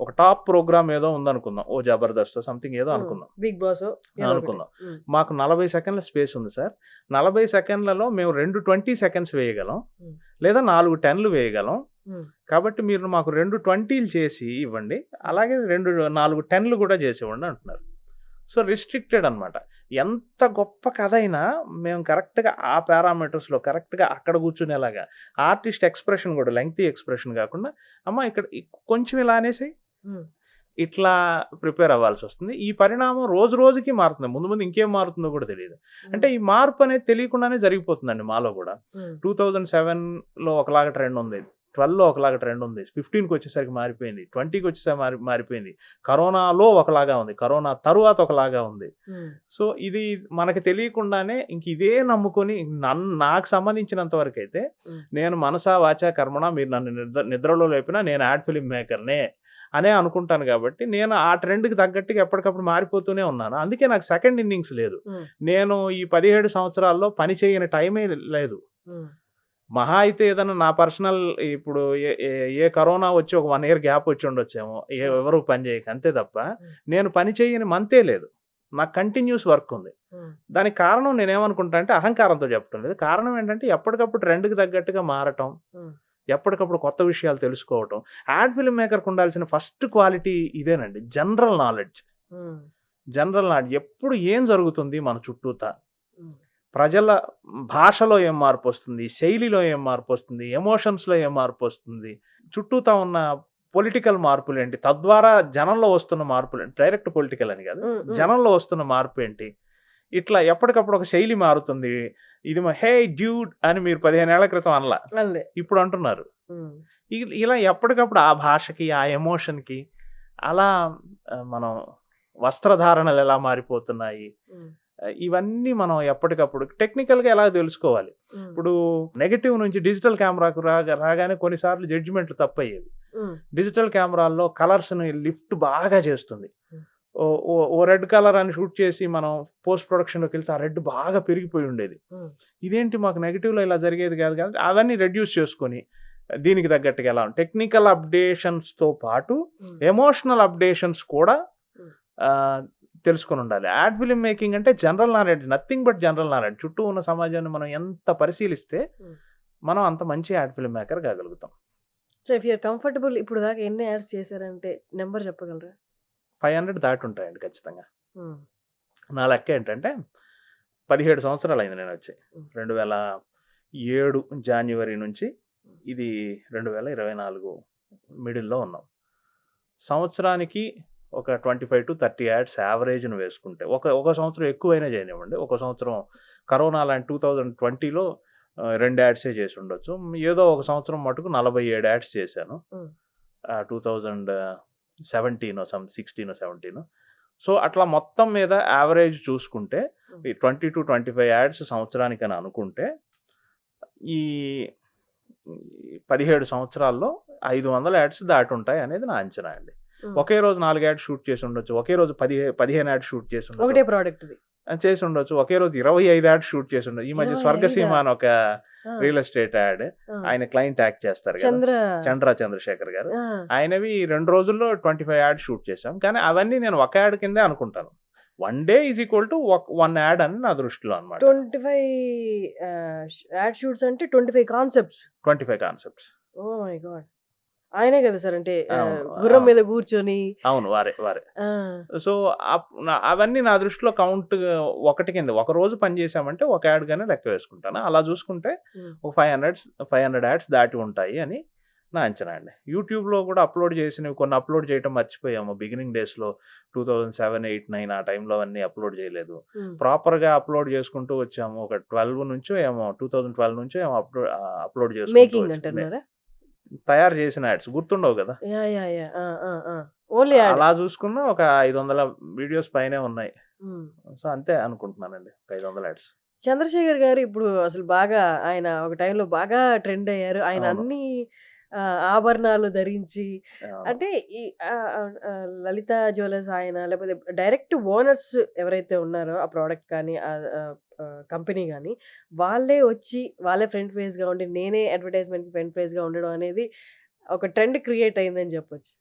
ఒక టాప్ ప్రోగ్రామ్ ఏదో ఉందనుకుందాం, ఓ జబర్దస్త్ సంథింగ్ ఏదో అనుకుందాం, బిగ్ బాస్ అనుకుందాం. మాకు 40 సెకండ్ల స్పేస్ ఉంది సార్, 40 సెకండ్లలో మేము 2 20 సెకండ్స్ వేయగలం, లేదా 4 10లు వేయగలం. కాబట్టి మీరు మాకు 2 20లు చేసి ఇవ్వండి, అలాగే 4 10లు కూడా చేసి ఇవ్వండి అంటున్నారు. సో రిస్ట్రిక్టెడ్ అనమాట. ఎంత గొప్ప కథ అయినా మేము కరెక్ట్గా ఆ పారామీటర్స్లో కరెక్ట్గా అక్కడ కూర్చునేలాగా, ఆర్టిస్ట్ ఎక్స్ప్రెషన్ కూడా లెంగ్తీ ఎక్స్ప్రెషన్ కాకుండా, అమ్మ ఇక్కడ కొంచెం ఇలా అనేసి ఇట్లా ప్రిపేర్ అవ్వాల్సి వస్తుంది. ఈ పరిణామం రోజు రోజుకి మారుతుంది, ముందు ముందు ఇంకేం మారుతుందో కూడా తెలియదు. అంటే ఈ మార్పు అనేది తెలియకుండానే జరిగిపోతుందండి మాలో కూడా. 2007లో ఒకలాగా ట్రెండ్ ఉంది, 12లో ఒకలాగా ట్రెండ్ ఉంది, 15కి వచ్చేసరికి మారిపోయింది, 20కి వచ్చేసరికి మారిపోయింది, కరోనాలో ఒకలాగా ఉంది, కరోనా తరువాత ఒకలాగా ఉంది. సో ఇది మనకి తెలియకుండానే ఇంక ఇదే నమ్ముకొని నాకు సంబంధించినంత వరకు అయితే, నేను మనసా వాచా కర్మణ, మీరు నన్ను నిద్రలో లేపినా నేను యాడ్ ఫిలిం మేకర్నే అనే అనుకుంటాను. కాబట్టి నేను ఆ ట్రెండ్కి తగ్గట్టుగా ఎప్పటికప్పుడు మారిపోతూనే ఉన్నాను. అందుకే నాకు సెకండ్ ఇన్నింగ్స్ లేదు. నేను ఈ 17 సంవత్సరాల్లో పని చేయని టైమే లేదు. మహా అయితే ఏదైనా నా పర్సనల్ ఇప్పుడు ఏ కరోనా వచ్చి ఒక 1 year గ్యాప్ వచ్చి ఉండొచ్చేమో, ఎవరు పని చేయక, అంతే తప్ప నేను పని చేయని మంతే లేదు. నాకు కంటిన్యూస్ వర్క్ ఉంది. దానికి కారణం నేనేమనుకుంటా అంటే, అహంకారంతో చెప్పడం లేదు, కారణం ఏంటంటే ఎప్పటికప్పుడు ట్రెండ్కి తగ్గట్టుగా మారటం, ఎప్పటికప్పుడు కొత్త విషయాలు తెలుసుకోవటం. యాడ్ ఫిల్మ్ మేకర్కి ఉండాల్సిన ఫస్ట్ క్వాలిటీ ఇదేనండి, జనరల్ నాలెడ్జ్. జనరల్ నాలెడ్జ్, ఎప్పుడు ఏం జరుగుతుంది మన చుట్టూతా, ప్రజల భాషలో ఏం మార్పు వస్తుంది, శైలిలో ఏం మార్పు వస్తుంది, ఎమోషన్స్లో ఏం మార్పు వస్తుంది, చుట్టూతా ఉన్న పొలిటికల్ మార్పులు ఏంటి, తద్వారా జనంలో వస్తున్న మార్పులు ఏంటి, డైరెక్ట్ పొలిటికల్ అని కాదు, జనంలో వస్తున్న మార్పు ఏంటి, ఇట్లా ఎప్పటికప్పుడు ఒక శైలి మారుతుంది. ఇది హే డ్యూడ్ అని మీరు 15 ఏళ్ల క్రితం అనలా, ఇప్పుడు అంటున్నారు. ఇలా ఎప్పటికప్పుడు ఆ భాషకి, ఆ ఎమోషన్కి, అలా మనం వస్త్రధారణలు ఎలా మారిపోతున్నాయి, ఇవన్నీ మనం ఎప్పటికప్పుడు టెక్నికల్గా ఎలా తెలుసుకోవాలి. ఇప్పుడు నెగటివ్ నుంచి డిజిటల్ కెమెరాకు రాగానే కొన్నిసార్లు జడ్జిమెంట్లు తప్పయ్యేవి. డిజిటల్ కెమెరాల్లో కలర్స్ని లిఫ్ట్ బాగా చేస్తుంది. ఓ రెడ్ కలర్ అని షూట్ చేసి మనం పోస్ట్ ప్రొడక్షన్లోకి వెళ్తే ఆ రెడ్ బాగా పెరిగిపోయి ఉండేది. ఇదేంటి మాకు నెగిటివ్లో ఇలా జరిగేది కాదు కాబట్టి అవన్నీ రెడ్యూస్ చేసుకొని దీనికి తగ్గట్టుగా ఎలా టెక్నికల్ అప్డేషన్స్తో పాటు ఎమోషనల్ అప్డేషన్స్ కూడా తెలుసుకొని ఉండాలి. యాడ్ ఫిల్మ్ మేకింగ్ అంటే general knowledge, nothing but general knowledge. చుట్టూ ఉన్న సమాజాన్ని మనం ఎంత పరిశీలిస్తే మనం అంత మంచి యాడ్ ఫిల్మ్ మేకర్ కాగలుగుతాం. సో ఇఫ్ యూఆర్ కంఫర్టబుల్, ఇప్పుడు దాకా ఎన్ని యాడ్స్ చేశారంటే నెంబర్ చెప్పగలరా? 500 దాటి ఉంటాయండి ఖచ్చితంగా. నా లెక్క ఏంటంటే 17 సంవత్సరాలు అయింది నేను వచ్చి. 2007 జాన్యువరి నుంచి ఇది 2024 మిడిల్లో ఉన్నాం. సంవత్సరానికి ఒక 25 to 30 యాడ్స్ యావరేజ్ను వేసుకుంటే, ఒక సంవత్సరం ఎక్కువైనా చేయనివ్వండి, ఒక సంవత్సరం కరోనా లాంటి 2020లో 2 యాడ్సే చేసి ఉండొచ్చు, ఏదో ఒక సంవత్సరం మటుకు 47 యాడ్స్ చేశాను 2017 16 17. సో అట్లా మొత్తం మీద యావరేజ్ చూసుకుంటే 20 to 25 యాడ్స్ సంవత్సరానికి అని అనుకుంటే, ఈ 17 సంవత్సరాల్లో 500 యాడ్స్ దాటి ఉంటాయి అనేది నా అంచనా అండి. ఒకే రోజు 4 యాడ్స్ షూట్ చేసి ఉండొచ్చు, ఒకే రోజు 15 యాడ్స్ షూట్ చేసి ఉండొచ్చు, ఒకటే ప్రోడక్ట్ చేసి ఉండొచ్చు, ఒకే రోజు 25 యాడ్స్ షూట్ చేసి ఉండొచ్చు. ఈ మధ్య స్వర్గసీమ అని ఒక రియల్ ఎస్టేట్ యాడ్, ఆయన క్లయింట్ యాక్ట్ చేస్తారు కదా, చంద్రశేఖర్ గారు, ఆయనవి 2 రోజుల్లో 25 యాడ్ షూట్ చేశాం. కానీ అవన్నీ నేను ఒక యాడ్ కిందే అనుకుంటాను. 1 day is equal to 1 add అని నా దృష్టిలో అనమాట. 25 యాడ్ షూట్స్ అంటే 25 కాన్సెప్ట్స్. ఓ మై గాడ్, ఆయనే కదా సార్, అంటే గుర్రం మీద కూర్చొని. అవును, వారే. సో అవన్నీ నా దృష్టిలో కౌంట్ ఒకటి కింద. ఒక రోజు పని చేసామంటే ఒక యాడ్ గానే లెక్క వేసుకుంటాను. అలా చూసుకుంటే ఒక 500 యాడ్స్ దాటి ఉంటాయి అని నా అంచనా అండి. యూట్యూబ్‌లో కూడా అప్‌లోడ్ చేసినవి కొన్ని అప్‌లోడ్ చేయటం మర్చిపోయాము. బిగినింగ్ డేస్‌లో 2007, 8, 9 ఆ టైంలో అన్నీ అప్‌లోడ్ చేయలేదు. ప్రాపర్‌గా అప్‌లోడ్ చేసుకుంటూ వచ్చాము. ఒక 12 నుంచో ఏమో 2012 నుంచో ఏమో అప్‌లోడ్ చేసుకుంటూ మేకింగ్ వచ్చాము. అంటున్నారా? తయారు చేసిన యాడ్స్ గుర్తుండవు కదా! యాహ్! యాహ్! యాహ్! ఆ! ఆ! ఆ! Only add. అలా చూసుకున్నా ఒక 500 వీడియోస్ పైనే ఉన్నాయి. సో, అంతే అనుకుంటున్నానండి. 500 యాడ్స్. చంద్రశేఖర్ గారు ఇప్పుడు అసలు బాగా ఆయన ఒక టైంలో బాగా ట్రెండ్ అయ్యారు. ఆయన అవును. అన్ని ఆభరణాలు ధరించి అవును. అంటే ఈ లలిత జ్యువెలర్స్ ఆయన లేకపోతే డైరెక్ట్ ఓనర్స్ ఎవరైతే ఉన్నారో ఆ ప్రోడక్ట్ కానీ కంపెనీ కానీ వాళ్ళే వచ్చి వాళ్ళే ఫ్రంట్ ఫేస్‌గా ఉండి నేనే అడ్వర్టైజ్మెంట్‌కి ఫ్రంట్ ఫేస్‌గా ఉండడం అనేది ఒక ట్రెండ్ క్రియేట్ అయిందని చెప్పొచ్చు.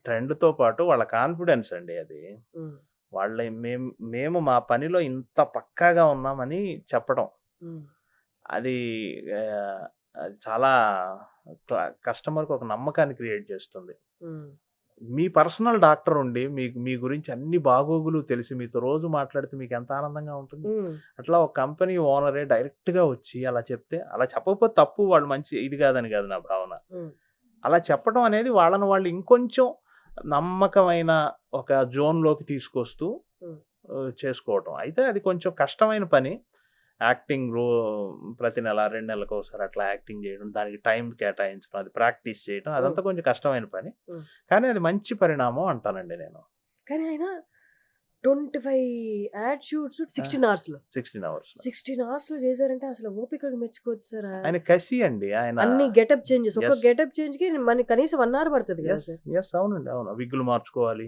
ట్రెండ్‌తో పాటు వాళ్ళ కాన్ఫిడెన్స్ అండి అది. హ్మ్. వాళ్ళ మేము మా పనిలో ఇంత పక్కాగా ఉన్నామని చెప్పడం. హ్మ్. అది అది చాలా కస్టమర్‌కి ఒక నమ్మకాన్ని క్రియేట్ చేస్తుంది. హ్మ్. మీ పర్సనల్ డాక్టర్ ఉండి మీ గురించి అన్ని బాగోగులు తెలిసి మీతో రోజు మాట్లాడితే మీకు ఎంత ఆనందంగా ఉంటుంది. హ్మ్. అట్లా ఒక కంపెనీ ఓనరే డైరెక్ట్‌గా వచ్చి అలా చెప్తే, అలా చెప్పకపోతే తప్పు, వాళ్ళు మంచి ఇది కాదని కాదు నా భావన. హ్మ్. అలా చెప్పడం అనేది వాళ్ళని వాళ్ళు ఇంకొంచెం నమ్మకమైన ఒక జోన్‌లోకి తీసుకొస్తూ హ్మ్. చేసుకోవటం. అయితే అది కొంచెం కష్టమైన పని. యాక్టింగ్ ప్రతి నెల, 2 నెలలకోసారి అట్లా యాక్టింగ్ చేయడం, దానికి టైం కేటాయించడం, అది ప్రాక్టీస్ చేయడం అదంతా కొంచెం కష్టమైన పని. హ్మ్. కానీ అది మంచి పరిణామం అంటానండి నేను. కానీ ఆయన 25 యాడ్ షూట్స్ 16 అవర్స్‌లో 16 అవర్స్‌లో. 16 అవర్స్‌లో చేశారంటే అసలు ఓపికగా మెచ్చుకోవచ్చు సార్. ఆయన కసి అండి. ఆయన అన్ని గెటప్ చేంజెస్. ఒక్క యెస్. గెటప్ చేంజ్‌కి మనకి కనీసం 1 అవర్ పడతది కదా యెస్. సార్. యెస్. అవునండి. అవును. విగ్గులు మార్చుకోవాలి.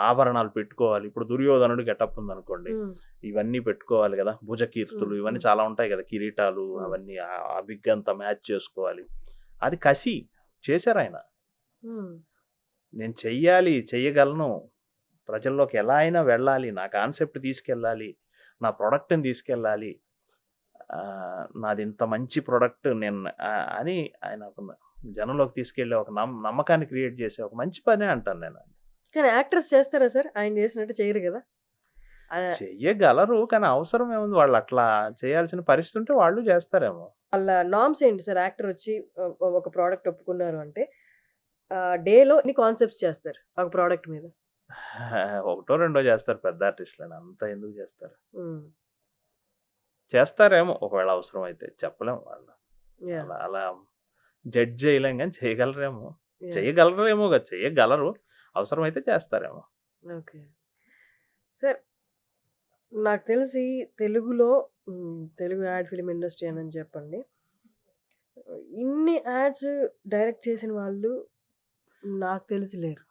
ఆభరణాలు పెట్టుకోవాలి. ఇప్పుడు దుర్యోధనుడు గెటప్ ఉందనుకోండి. హ్మ్. ఇవన్నీ పెట్టుకోవాలి గదా! భుజకీర్తులు ఇవన్నీ హ్మ్. చాలా ఉంటాయి గదా! కిరీటాలు హ్మ్. అవన్నీ ఆ విగ్ అంతా మ్యాచ్ చేసుకోవాలి. అది కసి చేశారాయన. హ్మ్. నేను చెయ్యాలి, చెయ్యగలను. ప్రజల్లోకి ఎలా అయినా వెళ్ళాలి. నా కాన్సెప్ట్ తీసుకెళ్ళాలి. నా ప్రొడక్ట్‌ని తీసుకెళ్ళాలి. నాది ఇంత మంచి ప్రొడక్ట్ నేను అని ఆయన ఒక జనంలోకి తీసుకెళ్ళే ఒక నమ్మకాన్ని క్రియేట్ చేసే ఒక మంచి పనే అంటాను నేను. కానీ యాక్టర్స్ చేస్తారా సార్? ఆయన చేసినట్టు చేయరు కదా! చెయ్యగలరు. కానీ అవసరం ఏముంది? వాళ్ళు అట్లా చేయాల్సిన పరిస్థితి ఉంటే వాళ్ళు చేస్తారేమో. వాళ్ళ నార్మ్స్ ఏంటి సార్? యాక్టర్ వచ్చి ఒక ప్రొడక్ట్ ఒప్పుకున్నారు అంటే డేలో ఎన్ని కాన్సెప్ట్స్ చేస్తారు ఒక ప్రొడక్ట్ మీద? ఒకటో రెండో చేస్తారు పెద్ద ఆర్టిస్టులని. అంత ఎందుకు చేస్తారు? హ్మ్. చేస్తారేమో ఒకవేళ అవసరం అయితే. చెప్పలేం వాళ్ళు. యాహ్! అలా అలా జడ్జ్ చేయలేం గానీ చేయగలరేమో. యాహ్! చేయగలరేమో కాదు, చేయగలరు. అవసరమైతే చేస్తారేమో. ఓకే. సార్ నాకు తెలిసి తెలుగులో తెలుగు యాడ్ ఫిల్మ్ ఇండస్ట్రీ అని చెప్పండి. ఇన్ని యాడ్స్ డైరెక్ట్ చేసిన వాళ్ళు నాకు తెలిసి లేరు.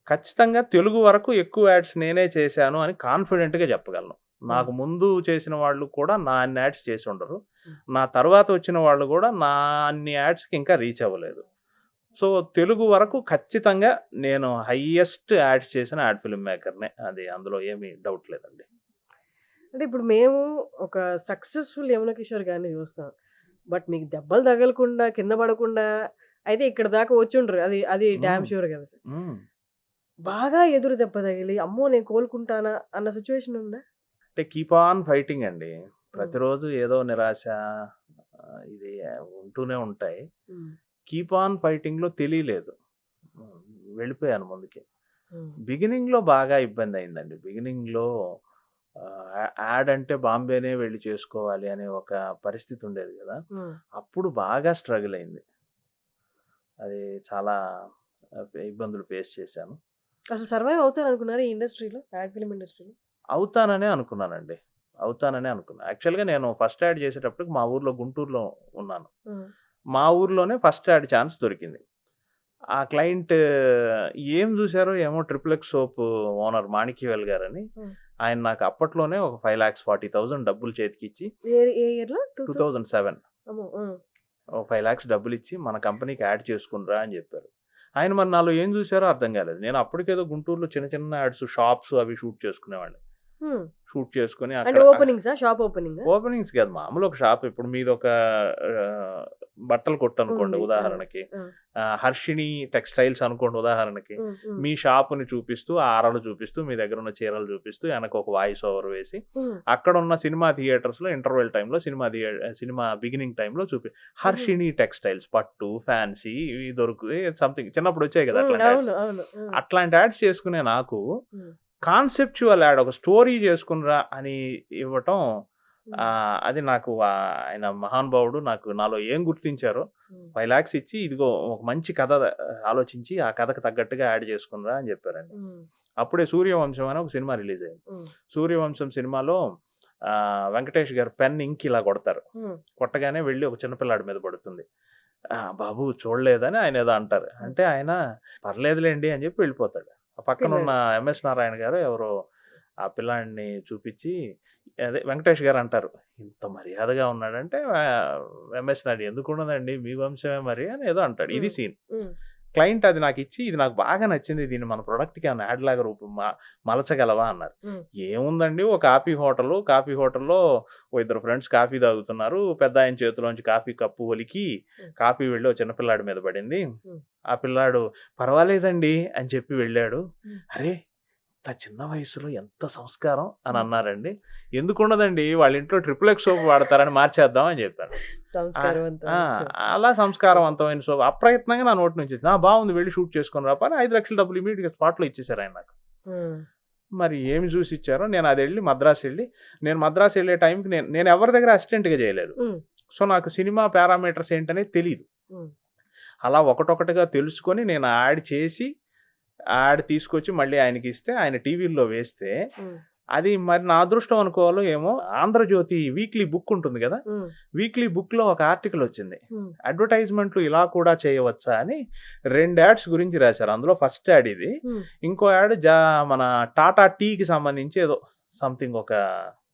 ఖచ్చితంగా తెలుగు వరకు ఎక్కువ యాడ్స్ నేనే చేశాను అని కాన్ఫిడెంట్‌గా చెప్పగలను. నాకు ముందు చేసిన వాళ్ళు కూడా నా అన్ని యాడ్స్ చేసి ఉండరు. నా తర్వాత వచ్చిన వాళ్ళు కూడా నా అన్ని యాడ్స్‌కి ఇంకా రీచ్ అవ్వలేదు. సో, తెలుగు వరకు ఖచ్చితంగా నేను హైయెస్ట్ యాడ్స్ చేసిన యాడ్ ఫిల్మ్ మేకర్‌నే. అది అందులో ఏమీ డౌట్ లేదండి. అంటే ఇప్పుడు మేము ఒక సక్సెస్‌ఫుల్ యమున కిషోర్ గారిని చూస్తాం. బట్ మీకు దెబ్బలు తగలకుండా, కింద పడకుండా అయితే ఇక్కడి దాకా వచ్చుండరు. అది అది డామ్ హ్మ్. ష్యూర్ కదా సార్. హ్మ్. బాగా ఎదురు దెబ్బ తగిలి అమ్మో! నేను కోలుకుంటానా అన్న సిట్యుయేషన్ ఉందా? అంటే కీప్ ఆన్ ఫైటింగ్ అండి. ప్రతిరోజు ఏదో నిరాశ ఇది ఉంటూనే ఉంటాయి. హ్మ్. కీప్ ఆన్ ఫైటింగ్‌లో తెలియలేదు. వెళ్ళిపోయాను ముందుకి. హ్మ్. బిగినింగ్‌లో బాగా ఇబ్బందయిందండి. బిగినింగ్‌లో యాడ్ అంటే బాంబేనే వెళ్లి చేసుకోవాలి అనే ఒక పరిస్థితి ఉండేది గదా! హ్మ్. అప్పుడు బాగా స్ట్రగుల్ అయింది. అది చాలా ఇబ్బందులు ఫేస్ చేశాను. అసలు సర్వైవ్ అవుతారనుకున్నారా ఈ ఇండస్ట్రీలో? యాడ్ ఫిల్మ్ ఇండస్ట్రీలో? అవుతాననే అనుకున్నానండి. అవుతాననే అనుకున్నా. యాక్చువల్‌గా నేను ఫస్ట్ యాడ్ చేసేటప్పటికి మా ఊర్లో గుంటూరులో ఉన్నాను. హ్మ్. మా ఊర్లోనే ఫస్ట్ యాడ్ ఛాన్స్ దొరికింది. ఆ క్లయింట్ ఏం చూసారో ఏమో triple X soap owner Manikyavel గారని హ్మ్. ఆయన నాకు అప్పట్లోనే ఒక 5,40,000 డబ్బులు చేతికిచ్చి ఏ ఇయర్‌లో? 2007 అమ్మో! ఒక 5,00,000 డబ్బులిచ్చి మన కంపెనీకి యాడ్ చేసుకునిరా అని చెప్పారు. ఆయన మరి నాలో ఏం చూసారో అర్థం కాలేదు. నేను అప్పటికేదో గుంటూరులో చిన్న చిన్న యాడ్స్ షాప్స్ అవి షూట్ చేసుకునేవాడిని. హ్మ్. షూట్ చేసుకొని అంటే అక్కడ ఓపెనింగ్సా? షాప్ ఓపెనింగా? ఓపెనింగ్స్ కాదు, మామూలు ఒక షాప్. ఇప్పుడు మీదొక బట్టలు కొట్టు అనుకోండి ఉంది. ఉదాహరణకి, ఆ. హర్షిణి టెక్స్టైల్స్ అనుకోండి ఉదాహరణకి, మీ షాపుని చూపిస్తూ ఆ అరలు చూపిస్తూ మీ దగ్గర ఉన్న చీరలు చూపిస్తూ వెనక ఒక వాయిస్ ఓవర్ వేసి అక్కడ ఉన్న సినిమా థియేటర్స్ లో ఇంటర్వెల్ టైంలో సినిమా బిగినింగ్ టైంలో హర్షిణి టెక్స్టైల్స్ పట్టు ఫ్యాన్సీ ఇవి దొరుకుతాయి సంథింగ్ చిన్నప్పుడు వచ్చాయి కదా అట్లాంటి అవును ads. అవును అట్లాంటి యాడ్స్ చేసుకునే నాకు ఉమ్. కాన్సెప్చువల్ యాడ్ ఒక స్టోరీ చేసుకునిరా అని ఇవ్వటం అది నాకు ఆయన మహానుభావుడు నాలో ఏం గుర్తించారో 5 lakhs ఇచ్చి ఇదిగో ఒక మంచి కథ ఆలోచించి ఆ కథకు తగ్గట్టుగా యాడ్ చేసుకునిరా అని చెప్పారండి. అప్పుడే సూర్యవంశం అని ఒక సినిమా రిలీజ్ అయింది. సూర్యవంశం సినిమాలో వెంకటేష్ గారు పెన్ ఇంక్ ఇలా కొడతారు, కొట్టగానే వెళ్ళి ఒక చిన్నపిల్లాడి మీద పడుతుంది. బాబు చూడలేదని ఆయన ఏదో అంటారు, అంటే ఆయన పర్లేదులేండి అని చెప్పి వెళ్ళిపోతాడు. పక్కన ఉన్న ఎంఎస్ నారాయణ గారు ఎవరో ఆ పిల్లాడిని చూపించి అదే వెంకటేష్ గారు అంటారు, ఇంత మర్యాదగా ఉన్నాడంటే ఎంఎస్ నాయుడు ఎందుకు ఉండదండి మీ వంశమే మరి అని ఏదో అంటాడు. ఇది సీన్. క్లయింట్ అది నాకు ఇచ్చి ఇది నాకు బాగా నచ్చింది, దీన్ని మన ప్రొడక్ట్కి ఏమైనా యాడ్ లాగా రూపం మలచగలవా అన్నారు. ఏముందండి, ఓ కాఫీ హోటల్లో ఓ ఇద్దరు ఫ్రెండ్స్ కాఫీ తాగుతున్నారు, పెద్ద ఆయన చేతిలోంచి కాఫీ కప్పు ఒలికి కాఫీ వెళ్ళి ఓ చిన్నపిల్లాడి మీద పడింది. ఆ పిల్లాడు పర్వాలేదండి అని చెప్పి వెళ్ళాడు. అరే ఇంత చిన్న వయసులో ఎంత సంస్కారం అని అన్నారండి. ఎందుకు ఉండదండి, వాళ్ళ ఇంట్లో XXX సోప్ వాడతారని మార్చేద్దాం అని చెప్పాను. అలా సంస్కారవంతమైన సోప్ అప్రయత్నంగా నా నోటి నుంచి బాగుంది వెళ్ళి షూట్ చేసుకుని రాపని 5 లక్షల డబ్బులు ఇమీడియట్గా స్పాట్లో ఇచ్చేసారు ఆయన నాకు. మరి ఏమి చూసి ఇచ్చారో నేను అది వెళ్ళి మద్రాసు వెళ్ళే టైంకి నేను ఎవరి దగ్గర అసిస్టెంట్గా చేయలేదు. సో నాకు సినిమా పారామీటర్స్ ఏంటనేది తెలియదు. అలా ఒకటొకటిగా తెలుసుకొని నేను యాడ్ చేసి యాడ్ తీసుకొచ్చి మళ్ళీ ఆయనకి ఇస్తే ఆయన టీవీల్లో వేస్తే అది మరి నా అదృష్టం అనుకోవాలో ఏమో, ఆంధ్రజ్యోతి వీక్లీ బుక్ ఉంటుంది కదా, వీక్లీ బుక్ లో ఒక ఆర్టికల్ వచ్చింది, అడ్వర్టైజ్మెంట్లు ఇలా కూడా చేయవచ్చా అని 2 యాడ్స్ గురించి రాశారు. అందులో ఫస్ట్ యాడ్ ఇది, ఇంకో యాడ్ మన టాటా టీకి సంబంధించి ఏదో సంథింగ్ ఒక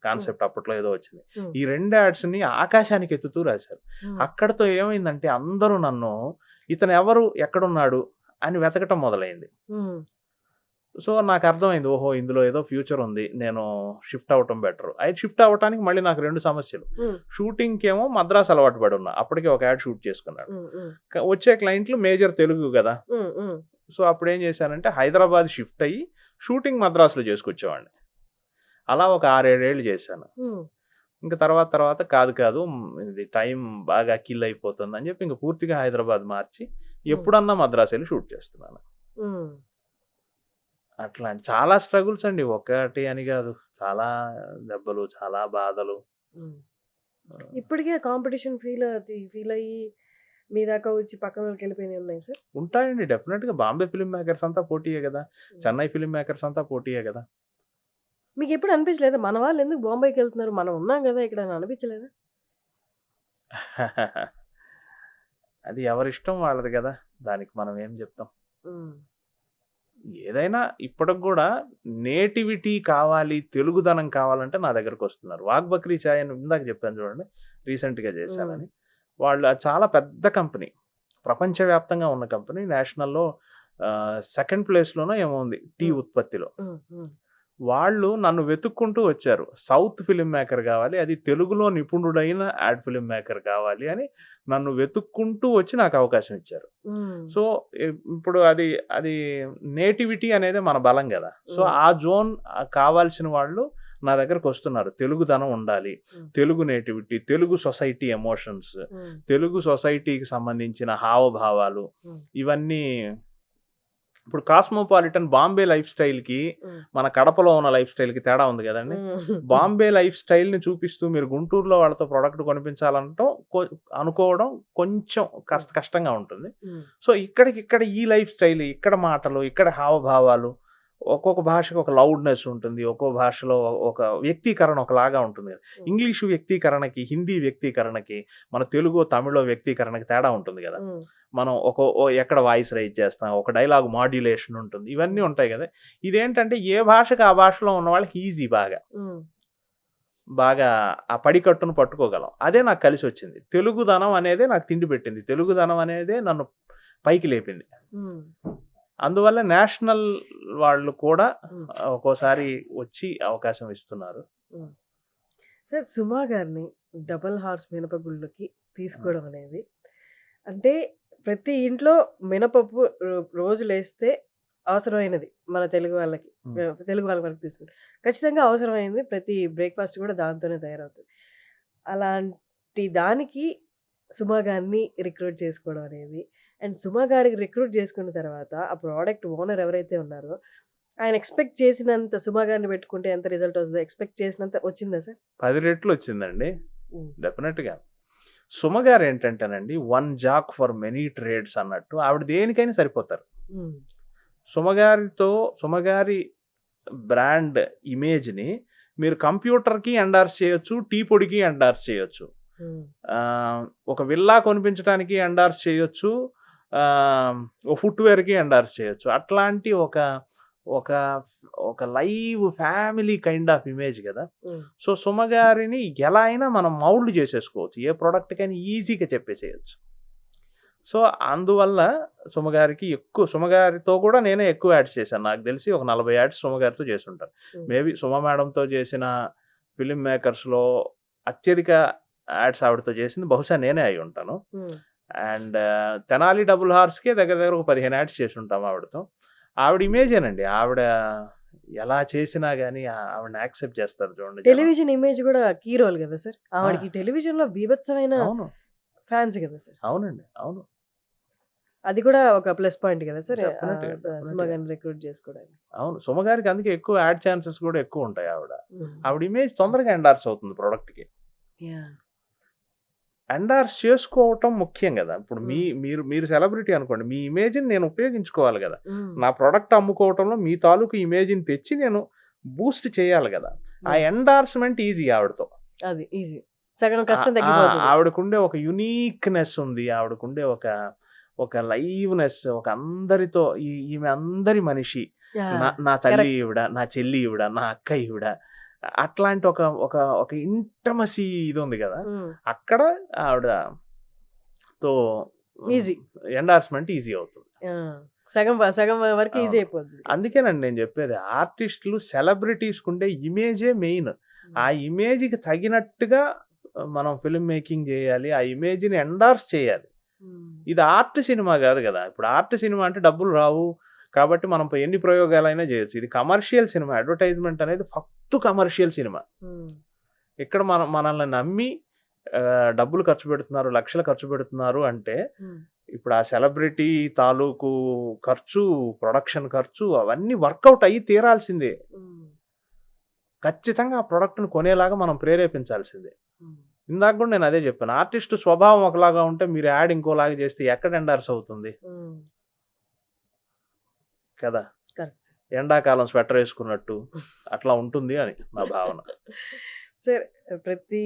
కాన్సెప్ట్ అప్పట్లో ఏదో వచ్చింది. ఈ 2 యాడ్స్ ని ఆకాశానికి ఎత్తుతూ రాశారు. అక్కడతో ఏమైందంటే అందరూ నన్ను ఇతను ఎవరు ఎక్కడున్నాడు అని వెతకటం మొదలైంది. సో నాకు అర్థమైంది, ఓహో ఇందులో ఏదో ఫ్యూచర్ ఉంది, నేను షిఫ్ట్ అవటం బెటర్. అయితే షిఫ్ట్ అవ్వటానికి మళ్ళీ నాకు 2 సమస్యలు. షూటింగ్కి ఏమో మద్రాసు అలవాటు పడి ఉన్నా, అప్పటికే ఒక యాడ్ షూట్ చేసుకున్నాడు. వచ్చే క్లయింట్లు మేజర్ తెలుగు కదా, సో అప్పుడు ఏం చేశానంటే హైదరాబాద్ షిఫ్ట్ అయ్యి షూటింగ్ మద్రాసులో చేసుకొచ్చేవాడిని. అలా ఒక 6-7 ఏళ్ళు చేశాను. ఇంకా తర్వాత కాదు ఇది టైం బాగా కిల్ అయిపోతుంది అని చెప్పి ఇంకా పూర్తిగా హైదరాబాద్ మార్చి ఎప్పుడన్నా మద్రాసు వెళ్ళి షూట్ చేస్తున్నాను. అట్లాంటి చాలా స్ట్రగుల్స్ అండి, ఒకటి అని కాదు, చాలా దెబ్బలు, చాలా బాధలు. ఇప్పటికే కాంపిటీషన్ ఫీల్ అయ్యి మీ దాకా వచ్చి పక్కన వాళ్ళకి వెళ్ళిపోయినాయి ఉన్నాయి సార్? ఉంటాయండి డెఫినెట్గా. బాంబే ఫిలిం మేకర్స్ అంతా పోటీయే కదా, చెన్నై ఫిలిం మేకర్స్ అంతా పోటీయే కదా. మీకు ఎప్పుడు అనిపించలేదా మన వాళ్ళు ఎందుకు బాంబేకి వెళ్తున్నారు, మనం ఉన్నాం కదా ఇక్కడ అని అనిపించలేదా? అది ఎవరిష్టం వాళ్ళది కదా, దానికి మనం ఏం చెప్తాం. ఏదైనా ఇప్పటికి కూడా నేటివిటీ కావాలి, తెలుగుదనం కావాలంటే నా దగ్గరకు వస్తున్నారు. వాగ్బక్రీ ఛాయ్ అని ఇందాక చెప్పాను చూడండి, రీసెంట్గా చేశానని. వాళ్ళు అది చాలా పెద్ద కంపెనీ, ప్రపంచవ్యాప్తంగా ఉన్న కంపెనీ, నేషనల్లో 2nd ప్లేస్లోనో ఏమో ఉంది టీ ఉత్పత్తిలో. వాళ్ళు నన్ను వెతుక్కుంటూ వచ్చారు, సౌత్ ఫిలిం మేకర్ కావాలి, అది తెలుగులో నిపుణుడైన యాడ్ ఫిలిం మేకర్ కావాలి అని నన్ను వెతుక్కుంటూ వచ్చి నాకు అవకాశం ఇచ్చారు. సో ఇప్పుడు అది నేటివిటీ అనేది మన బలం కదా. సో ఆ జోన్ కావాల్సిన వాళ్ళు నా దగ్గరకు వస్తున్నారు. తెలుగుదనం ఉండాలి, Telugu nativity, Telugu society emotions, Telugu సొసైటీకి సంబంధించిన హావభావాలు, ఇవన్నీ. ఇప్పుడు కాస్మోపాలిటన్ బాంబే లైఫ్ స్టైల్కి మన కడపలో ఉన్న లైఫ్ స్టైల్కి తేడా ఉంది కదండి. బాంబే లైఫ్ స్టైల్ని చూపిస్తూ మీరు గుంటూరులో వాళ్ళతో ప్రోడక్ట్ కొనిపించాలంటూ అనుకోవడం కొంచెం కష్టంగా ఉంటుంది. సో ఇక్కడ ఈ లైఫ్ స్టైల్, ఇక్కడ మాటలు, ఇక్కడ హావభావాలు, ఒక్కొక్క భాషకు ఒక లౌడ్నెస్ ఉంటుంది, ఒక్కో భాషలో ఒక వ్యక్తీకరణ ఒకలాగా ఉంటుంది. ఇంగ్లీషు వ్యక్తీకరణకి, హిందీ వ్యక్తీకరణకి, మన తెలుగు తమిళ వ్యక్తీకరణకి తేడా ఉంటుంది కదా. మనం ఎక్కడ వాయిస్ రైజ్ చేస్తాం, ఒక డైలాగ్ మాడ్యులేషన్ ఉంటుంది, ఇవన్నీ ఉంటాయి కదా. ఇదేంటంటే ఏ భాషకు ఆ భాషలో ఉన్న వాళ్ళకి ఈజీ, బాగా ఆ పడికట్టును పట్టుకోగలం. అదే నాకు కలిసి వచ్చింది. తెలుగుదనం అనేదే నాకు తిండి పెట్టింది, తెలుగుదనం అనేదే నన్ను పైకి లేపింది. అందువల్ల నేషనల్ వాళ్ళు కూడా ఒక్కోసారి వచ్చి అవకాశం ఇస్తున్నారు. సార్ సుమా గారిని డబల్ హార్స్ మినపగుళ్ళకి తీసుకోవడం అనేది అంటే ప్రతి ఇంట్లో మినపప్పు రోజులేస్తే అవసరమైనది మన తెలుగు వాళ్ళకి. తెలుగు వాళ్ళ వరకు తీసుకుంటే ఖచ్చితంగా అవసరమైంది. ప్రతి బ్రేక్‌ఫాస్ట్ కూడా దాంతోనే తయారవుతుంది. అలాంటి దానికి సుమా గారిని రిక్రూట్ చేసుకోవడం అనేది అండ్ సుమా గారికి రిక్రూట్ చేసుకున్న తర్వాత ఆ ప్రోడక్ట్ ఓనర్ ఎవరైతే ఉన్నారో ఆయన ఎక్స్‌పెక్ట్ చేసినంత సుమా గారిని పెట్టుకుంటే ఎంత రిజల్ట్ వస్తదో ఎక్స్‌పెక్ట్ చేసినంత వచ్చిందా సార్? 10 రెట్లు వచ్చిందండి. హ్మ్. డెఫినెట్‌గా. సుమ గారు ఏంటంటేనండి, one Jack for many trades అన్నట్టు ఆవిడ దేనికైనా సరిపోతారు. హ్మ్. సుమ గారి బ్రాండ్ ఇమేజ్‌ని మీరు కంప్యూటర్‌కి ఎండార్స్ చేయొచ్చు, టీ పొడికి ఎండార్స్ చేయొచ్చు. హ్మ్. ఒక విల్లా కొనిపించడానికి ఎండార్స్ చేయొచ్చు, ఓ ఫుట్‌వేర్‌కి ఎండార్స్ చేయొచ్చు. అట్లాంటి ఒక ఒక ఒక live family kind of image కదా! హ్మ్. సో, సుమ గారిని ఎలా అయినా మనం మౌల్డ్ చేసేసుకోవచ్చు. ఏ ప్రొడక్ట్‌కైనా ఈజీగా చెప్పేసేయొచ్చు. సో, అందువల్ల సుమ గారితో కూడా నేనే ఎక్కువ యాడ్స్ చేశాను. నాకు తెలిసి ఒక 40 యాడ్స్ సుమ గారితో చేసుంటాను. హ్మ్. మేబీ సుమ మేడంతో చేసిన ఫిల్మ్ మేకర్స్‌లో అత్యధిక యాడ్స్ ఆవిడతో చేసింది బహుశా నేనే అయ్యుంటాను. హ్మ్. అండ్ తెనాలి డబుల్ హార్స్‌కే దగ్గర దగ్గర ఒక 15 యాడ్స్ చేసుంటాం ఆవిడతో. ఆవిడ ఇమేజేనండి. ఆవిడ ఎలా చేసినా గాని ఆవిడని యాక్సెప్ట్ చేస్తారు చూడండి జనం. టెలివిజన్ ఇమేజ్ కూడా కీ రోల్ కదా సార్. ఆ! ఆవిడకి టెలివిజన్‌లో బీభత్సమైన అవును. ఫ్యాన్స్ కదా సార్. అవునండి. అవును. అది కూడా ఒక ప్లస్ పాయింట్ కదా సార్. డెఫినెట్‌గా. సుమ డెఫినెట్‌గా. గారిని రిక్రూట్ చేసుకోవడానికి. అవును. సుమ గారికి అందుకే ఎక్కువ యాడ్ ఛాన్సెస్ కూడా ఎక్కువుంటాయి ఆవిడ. హ్మ్. ఆవిడ ఇమేజ్ తొందరగా ఎండార్స్ అవుతుంది ప్రొడక్ట్‌కి. యాహ్! ఎండార్స్ చేసుకోవటం ముఖ్యం గదా! ఇప్పుడు హ్మ్. మీరు సెలబ్రిటీ అనుకోండి. మీ ఇమేజ్‌ని నేను ఉపయోగించుకోవాలి గదా! హ్మ్. నా ప్రొడక్ట్ అమ్ముకోవటంలో మీ తాలూకు ఇమేజ్‌ని తెచ్చి నేను బూస్ట్ చేయాలి గదా! ఆ యాహ్! ఎండార్స్‌మెంట్ ఈజీ ఆవిడతో. అది ఈజీ. సగం ఆ! కష్టం ఆ! తగ్గిపోతది. ఆవిడకుండే ఒక యూనిక్‌నెస్ ఉంది. ఆవిడకుండే ఒక లైవ్‌నెస్, ఒక అందరితో ఈమె అందరి మనిషి. నా యాహ్! నా తల్లి కరెక్ట్. ఈవిడ, నా చెల్లి ఈవిడ, నా అక్క ఈవిడ. అట్లాంటి ఒక ఒక ఒక ఇంటమసీ ఇదుంది గదా! హ్మ్. అక్కడ ఆవిడతో ఈజీ. ఎండార్స్‌మెంట్ ఈజీ అవుతుంది. ఆ! సగం వరకు ఈజీ అవును. అయిపోద్ది. అందుకేనండి నేను జెప్పేది. ఆర్టిస్టులు, సెలబ్రిటీస్‌కుండే ఇమేజే మెయిన్. ఆ హ్మ్. ఇమేజ్‌కి తగినట్టుగా మనం ఫిల్మ్ మేకింగ్ జేయాలి. ఆ ఇమేజ్‌ని ఎండార్స్ చేయాలి. హ్మ్. ఇది ఆర్ట్ సినిమా గాదు గదా! ఇప్పుడు ఆర్ట్ సినిమా అంటే డబ్బులు రావు. కాబట్టి మనం ఎన్ని ప్రయోగాలైనా జేయొచ్చు. ఇది కమర్షియల్ సినిమా. అడ్వర్టైజ్‌మెంట్ అనేది ఫక్తు కమర్షియల్ సినిమా. హ్మ్. ఇక్కడ మనల్ని నమ్మి డబ్బులు ఖర్చు పెడుతున్నారు, లక్షలు ఖర్చు పెడుతున్నారు అంటే, హ్మ్. ఇప్పుడు ఆ సెలబ్రిటీ తాలూకు ఖర్చు, ప్రొడక్షన్ ఖర్చు అవన్నీ వర్కౌట్ అయ్యి తీరాల్సిందే. హ్మ్. ఖచ్చితంగా ఆ ప్రొడక్ట్‌ని కొనేలాగా మనం ప్రేరేపించాల్సిందే. హ్మ్. ఇందాక గూడా నేను అదే జెప్పాను. ఆర్టిస్ట్ స్వభావం ఒకలాగా ఉంటే మీరు యాడ్ ఇంకోలాగా జేస్తే ఎక్కడ ఎండార్స్ అవుతుంది? హ్మ్. కదా! కరెక్ట్. ఎండాకాలం స్వెటర్ యేసుకున్నట్టు అట్లా ఉంటుంది అని నా భావన. సార్ ప్రతి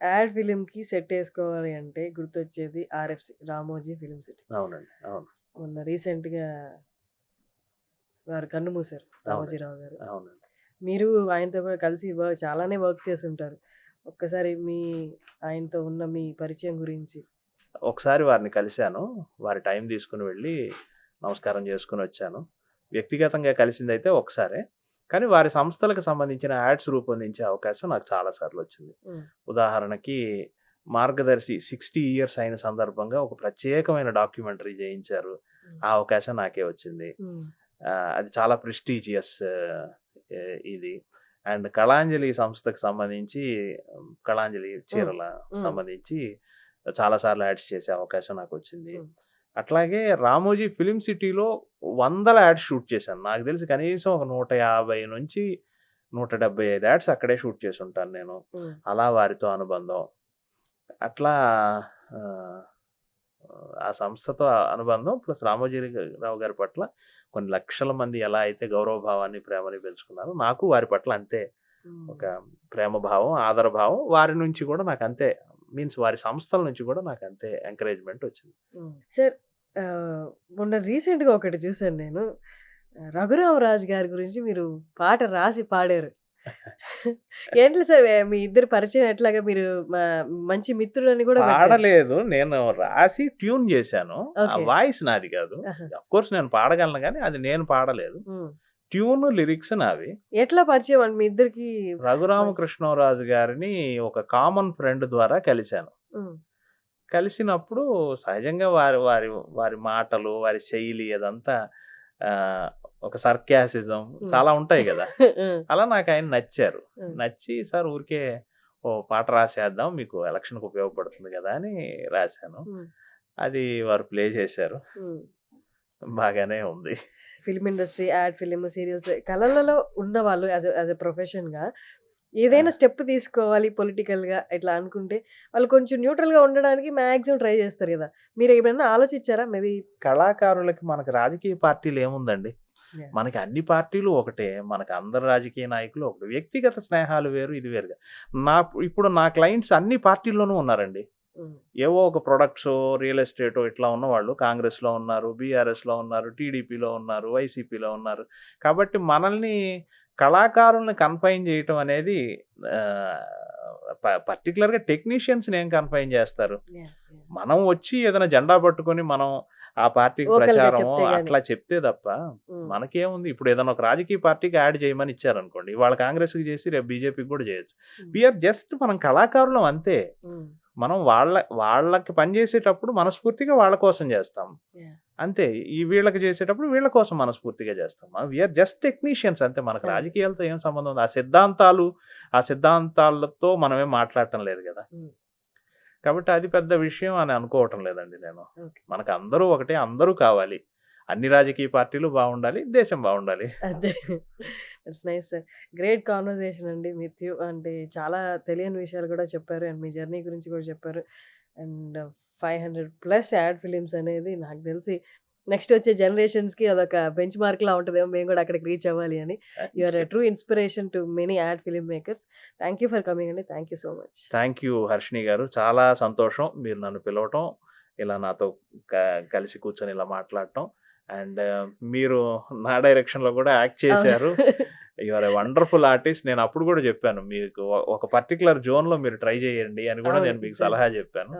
యాడ్ ఫిల్మ్‌కి సెట్ ఏసుకోవాలి అంటే గుర్తొచ్చేది ఆర్ఎఫ్‌సి 'రామోజీ ఫిల్మ్ సిటీ'. అవునండి. అవును. మొన్న రీసెంట్‌గా వారు కన్నుమూశారు అవునండి. రామోజీరావు గారు. అవునండి. మీరు ఆయనతో కూడా కలిసి చాలానే వర్క్ చేసుంటారు. ఒక్కసారి ఆయనతో ఉన్న మీ పరిచయం గురించి. ఒకసారి వారిని కలిశాను. వారి టైం తీసుకొని వెళ్ళి నమస్కారం చేసుకొనొచ్చాను. వ్యక్తిగతంగా కలిసిందైతే ఒకసారే. కానీ వారి సంస్థలకు సంబంధించిన యాడ్స్ రూపొందించే అవకాశం నాకు చాలా సార్లొచ్చింది. హ్మ్. ఉదాహరణకి 'మార్గదర్శి' 60 ఇయర్స్ అయిన సందర్భంగా ఒక ప్రత్యేకమైన డాక్యుమెంటరీ చేయించారు. హ్మ్. ఆ అవకాశం నాకే వచ్చింది. హ్మ్. అది చాలా ప్రెస్టీజియస్ ఇది. అండ్ 'కళాంజలి' సంస్థకు సంబంధించి 'కళాంజలి' హ్మ్. చీరల హ్మ్. సంబంధించి చాలా సార్లు యాడ్స్ చేసే అవకాశం నాకొచ్చింది. హ్మ్. అట్లాగే 'రామోజీ ఫిల్మ్ సిటీలో' వందల యాడ్స్ షూట్ చేశాను. నాకు తెలిసి కనీసం ఒక 150 నుంచి 175 యాడ్స్ అక్కడే షూట్ చేసుంటాను నేను. హ్మ్. అలా వారితో అనుబంధం. అట్లా ఆహ్, ఆ సంస్థతో అనుబంధం ప్లస్ రామోజీరావు గారి పట్ల కొన్ని లక్షల మంది ఎలా అయితే గౌరవభావాన్ని, ప్రేమని పెంచుకున్నారో నాకు వారి పట్ల అంతే ఒక హ్మ్. ప్రేమ భావం, ఆదర భావం వారి నుంచి కూడా నాకంతే మీన్స్ వారి సంస్థల నుంచి కూడా నాకంతే ఎంకరేజ్‌మెంట్ వచ్చింది. హ్మ్. సార్ మొన్న రీసెంట్‌గా ఒకటి చూసాను నేను. 'రఘురామరాజు' గారి గురించి మీరు పాట రాసి పాడారు. ఏంటి సార్ మీ ఇద్దరి పరిచయం ఎట్లాగా? మీరు మా మంచి మిత్రులని కూడా పెట్టారు. పాడలేదు. నేను రాసి ట్యూన్ చేశాను. ఆ ఓకే. వాయిస్ నాది కాదు. ఆహా! ఆఫ్‌కోర్స్ నేను పాడగలను గానీ అది నేను పాడలేదు. హ్మ్. ట్యూన్, లిరిక్స్ నావి. ఎట్లా పరిచయం అండి మీ ఇద్దరికి? రఘురామకృష్ణరాజు గారిని ఒక కామన్ ఫ్రెండ్ ద్వారా కలిశాను. హ్మ్. కలిసినప్పుడు సహజంగా వారి వారి వారి మాటలు, వారి శైలి అదంతా ఒక సర్కాసిజం చాలా ఉంటాయి కదా. అలా నాకు ఆయన నచ్చారు. నచ్చి సార్ ఊరికే ఓ పాట రాసేద్దాం మీకు ఎలక్షన్కి ఉపయోగపడుతుంది కదా అని రాశాను. అది వారు ప్లే చేశారు. బాగానే ఉంది. Film industry, ad film, serials, కళలలో ఉన్న వాళ్ళు యాజ్ ఎ ప్రొఫెషన్గా ఏదైనా స్టెప్ తీసుకోవాలి పొలిటికల్గా ఇట్లా అనుకుంటే వాళ్ళు కొంచెం న్యూట్రల్గా ఉండడానికి మ్యాక్సిమం ట్రై చేస్తారు కదా. మీరు ఏమైనా ఆలోచించారా? మేబీ కళాకారులకి మనకు రాజకీయ పార్టీలు ఏముందండి, మనకి అన్ని పార్టీలు ఒకటే, మనకు అందరు రాజకీయ నాయకులు ఒకటి. వ్యక్తిగత స్నేహాలు వేరు, ఇది వేరుగా. ఇప్పుడు నా క్లయింట్స్ అన్ని పార్టీల్లోనూ ఉన్నారండి. ఏవో ఒక ప్రొడక్ట్స్, రియల్ ఎస్టేట్ ఇట్లా ఉన్నవాళ్ళు కాంగ్రెస్లో ఉన్నారు, బీఆర్ఎస్లో ఉన్నారు, టీడీపీలో ఉన్నారు, వైసీపీలో ఉన్నారు. కాబట్టి మనల్ని కళాకారుల్ని కన్ఫైన్ చేయటం అనేది పర్టికులర్గా టెక్నీషియన్స్ని ఏం కన్ఫైన్ చేస్తారు. మనం వచ్చి ఏదైనా జెండా పట్టుకొని మనం ఆ పార్టీకి ప్రచారం అట్లా చెప్తే తప్ప మనకేముంది. ఇప్పుడు ఏదైనా ఒక రాజకీయ పార్టీకి యాడ్ చేయమని ఇచ్చారనుకోండి, వాళ్ళ కాంగ్రెస్కి చేసి రేపు బీజేపీకి కూడా చేయొచ్చు. వీఆర్ జస్ట్ మనం కళాకారులం అంతే. మనం వాళ్ళకి పనిచేసేటప్పుడు మనస్ఫూర్తిగా వాళ్ళ కోసం చేస్తాం అంతే. ఈ వీళ్ళకి చేసేటప్పుడు వీళ్ళ కోసం మనస్ఫూర్తిగా చేస్తాం. వీఆర్ జస్ట్ టెక్నీషియన్స్ అంతే. మనకు రాజకీయాలతో ఏం సంబంధం ఉంది? ఆ సిద్ధాంతాలతో మనమేం మాట్లాడటం లేదు కదా. కాబట్టి అది పెద్ద విషయం అని అనుకోవటం లేదండి నేను. మనకు అందరూ ఒకటే, అందరూ కావాలి. అన్ని రాజకీయ పార్టీలు బాగుండాలి, దేశం బాగుండాలి. అదే. It's nice sir. Great conversation అండి విత్ యూ. అంటే చాలా తెలియని విషయాలు కూడా చెప్పారు అండ్ మీ జర్నీ గురించి కూడా చెప్పారు. అండ్ 500+ యాడ్ ఫిలిమ్స్ అనేది నాకు తెలిసి నెక్స్ట్ వచ్చే జనరేషన్స్కి అదొక బెంచ్ మార్క్లా ఉంటుందేమో, మేము కూడా అక్కడికి రీచ్ అవ్వాలి అని. You are a true inspiration to many ad film makers. Thank you for coming అండి. Thank you so much. Thank you Harshini garu. చాలా సంతోషం మీరు నన్ను పిలవటం, ఇలా నాతో కలిసి కూర్చొని ఇలా మాట్లాడటం. అండ్ మీరు నా డైరెక్షన్లో కూడా యాక్ట్ చేశారు. You are a wonderful artist. నేను అప్పుడు కూడా చెప్పాను మీకు ఒక పర్టికులర్ జోన్లో మీరు ట్రై చేయండి అని కూడా నేను మీకు సలహా చెప్పాను.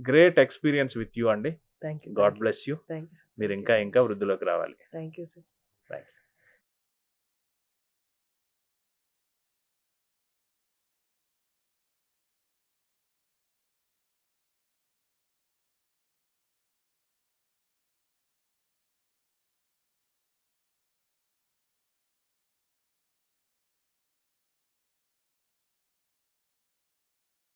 గ్రేట్ ఎక్స్పీరియన్స్ విత్ యూ అండి. Thank you. God bless you. Thank you. మీరు ఇంకా వృద్ధిలోకి రావాలి. Thank you sir.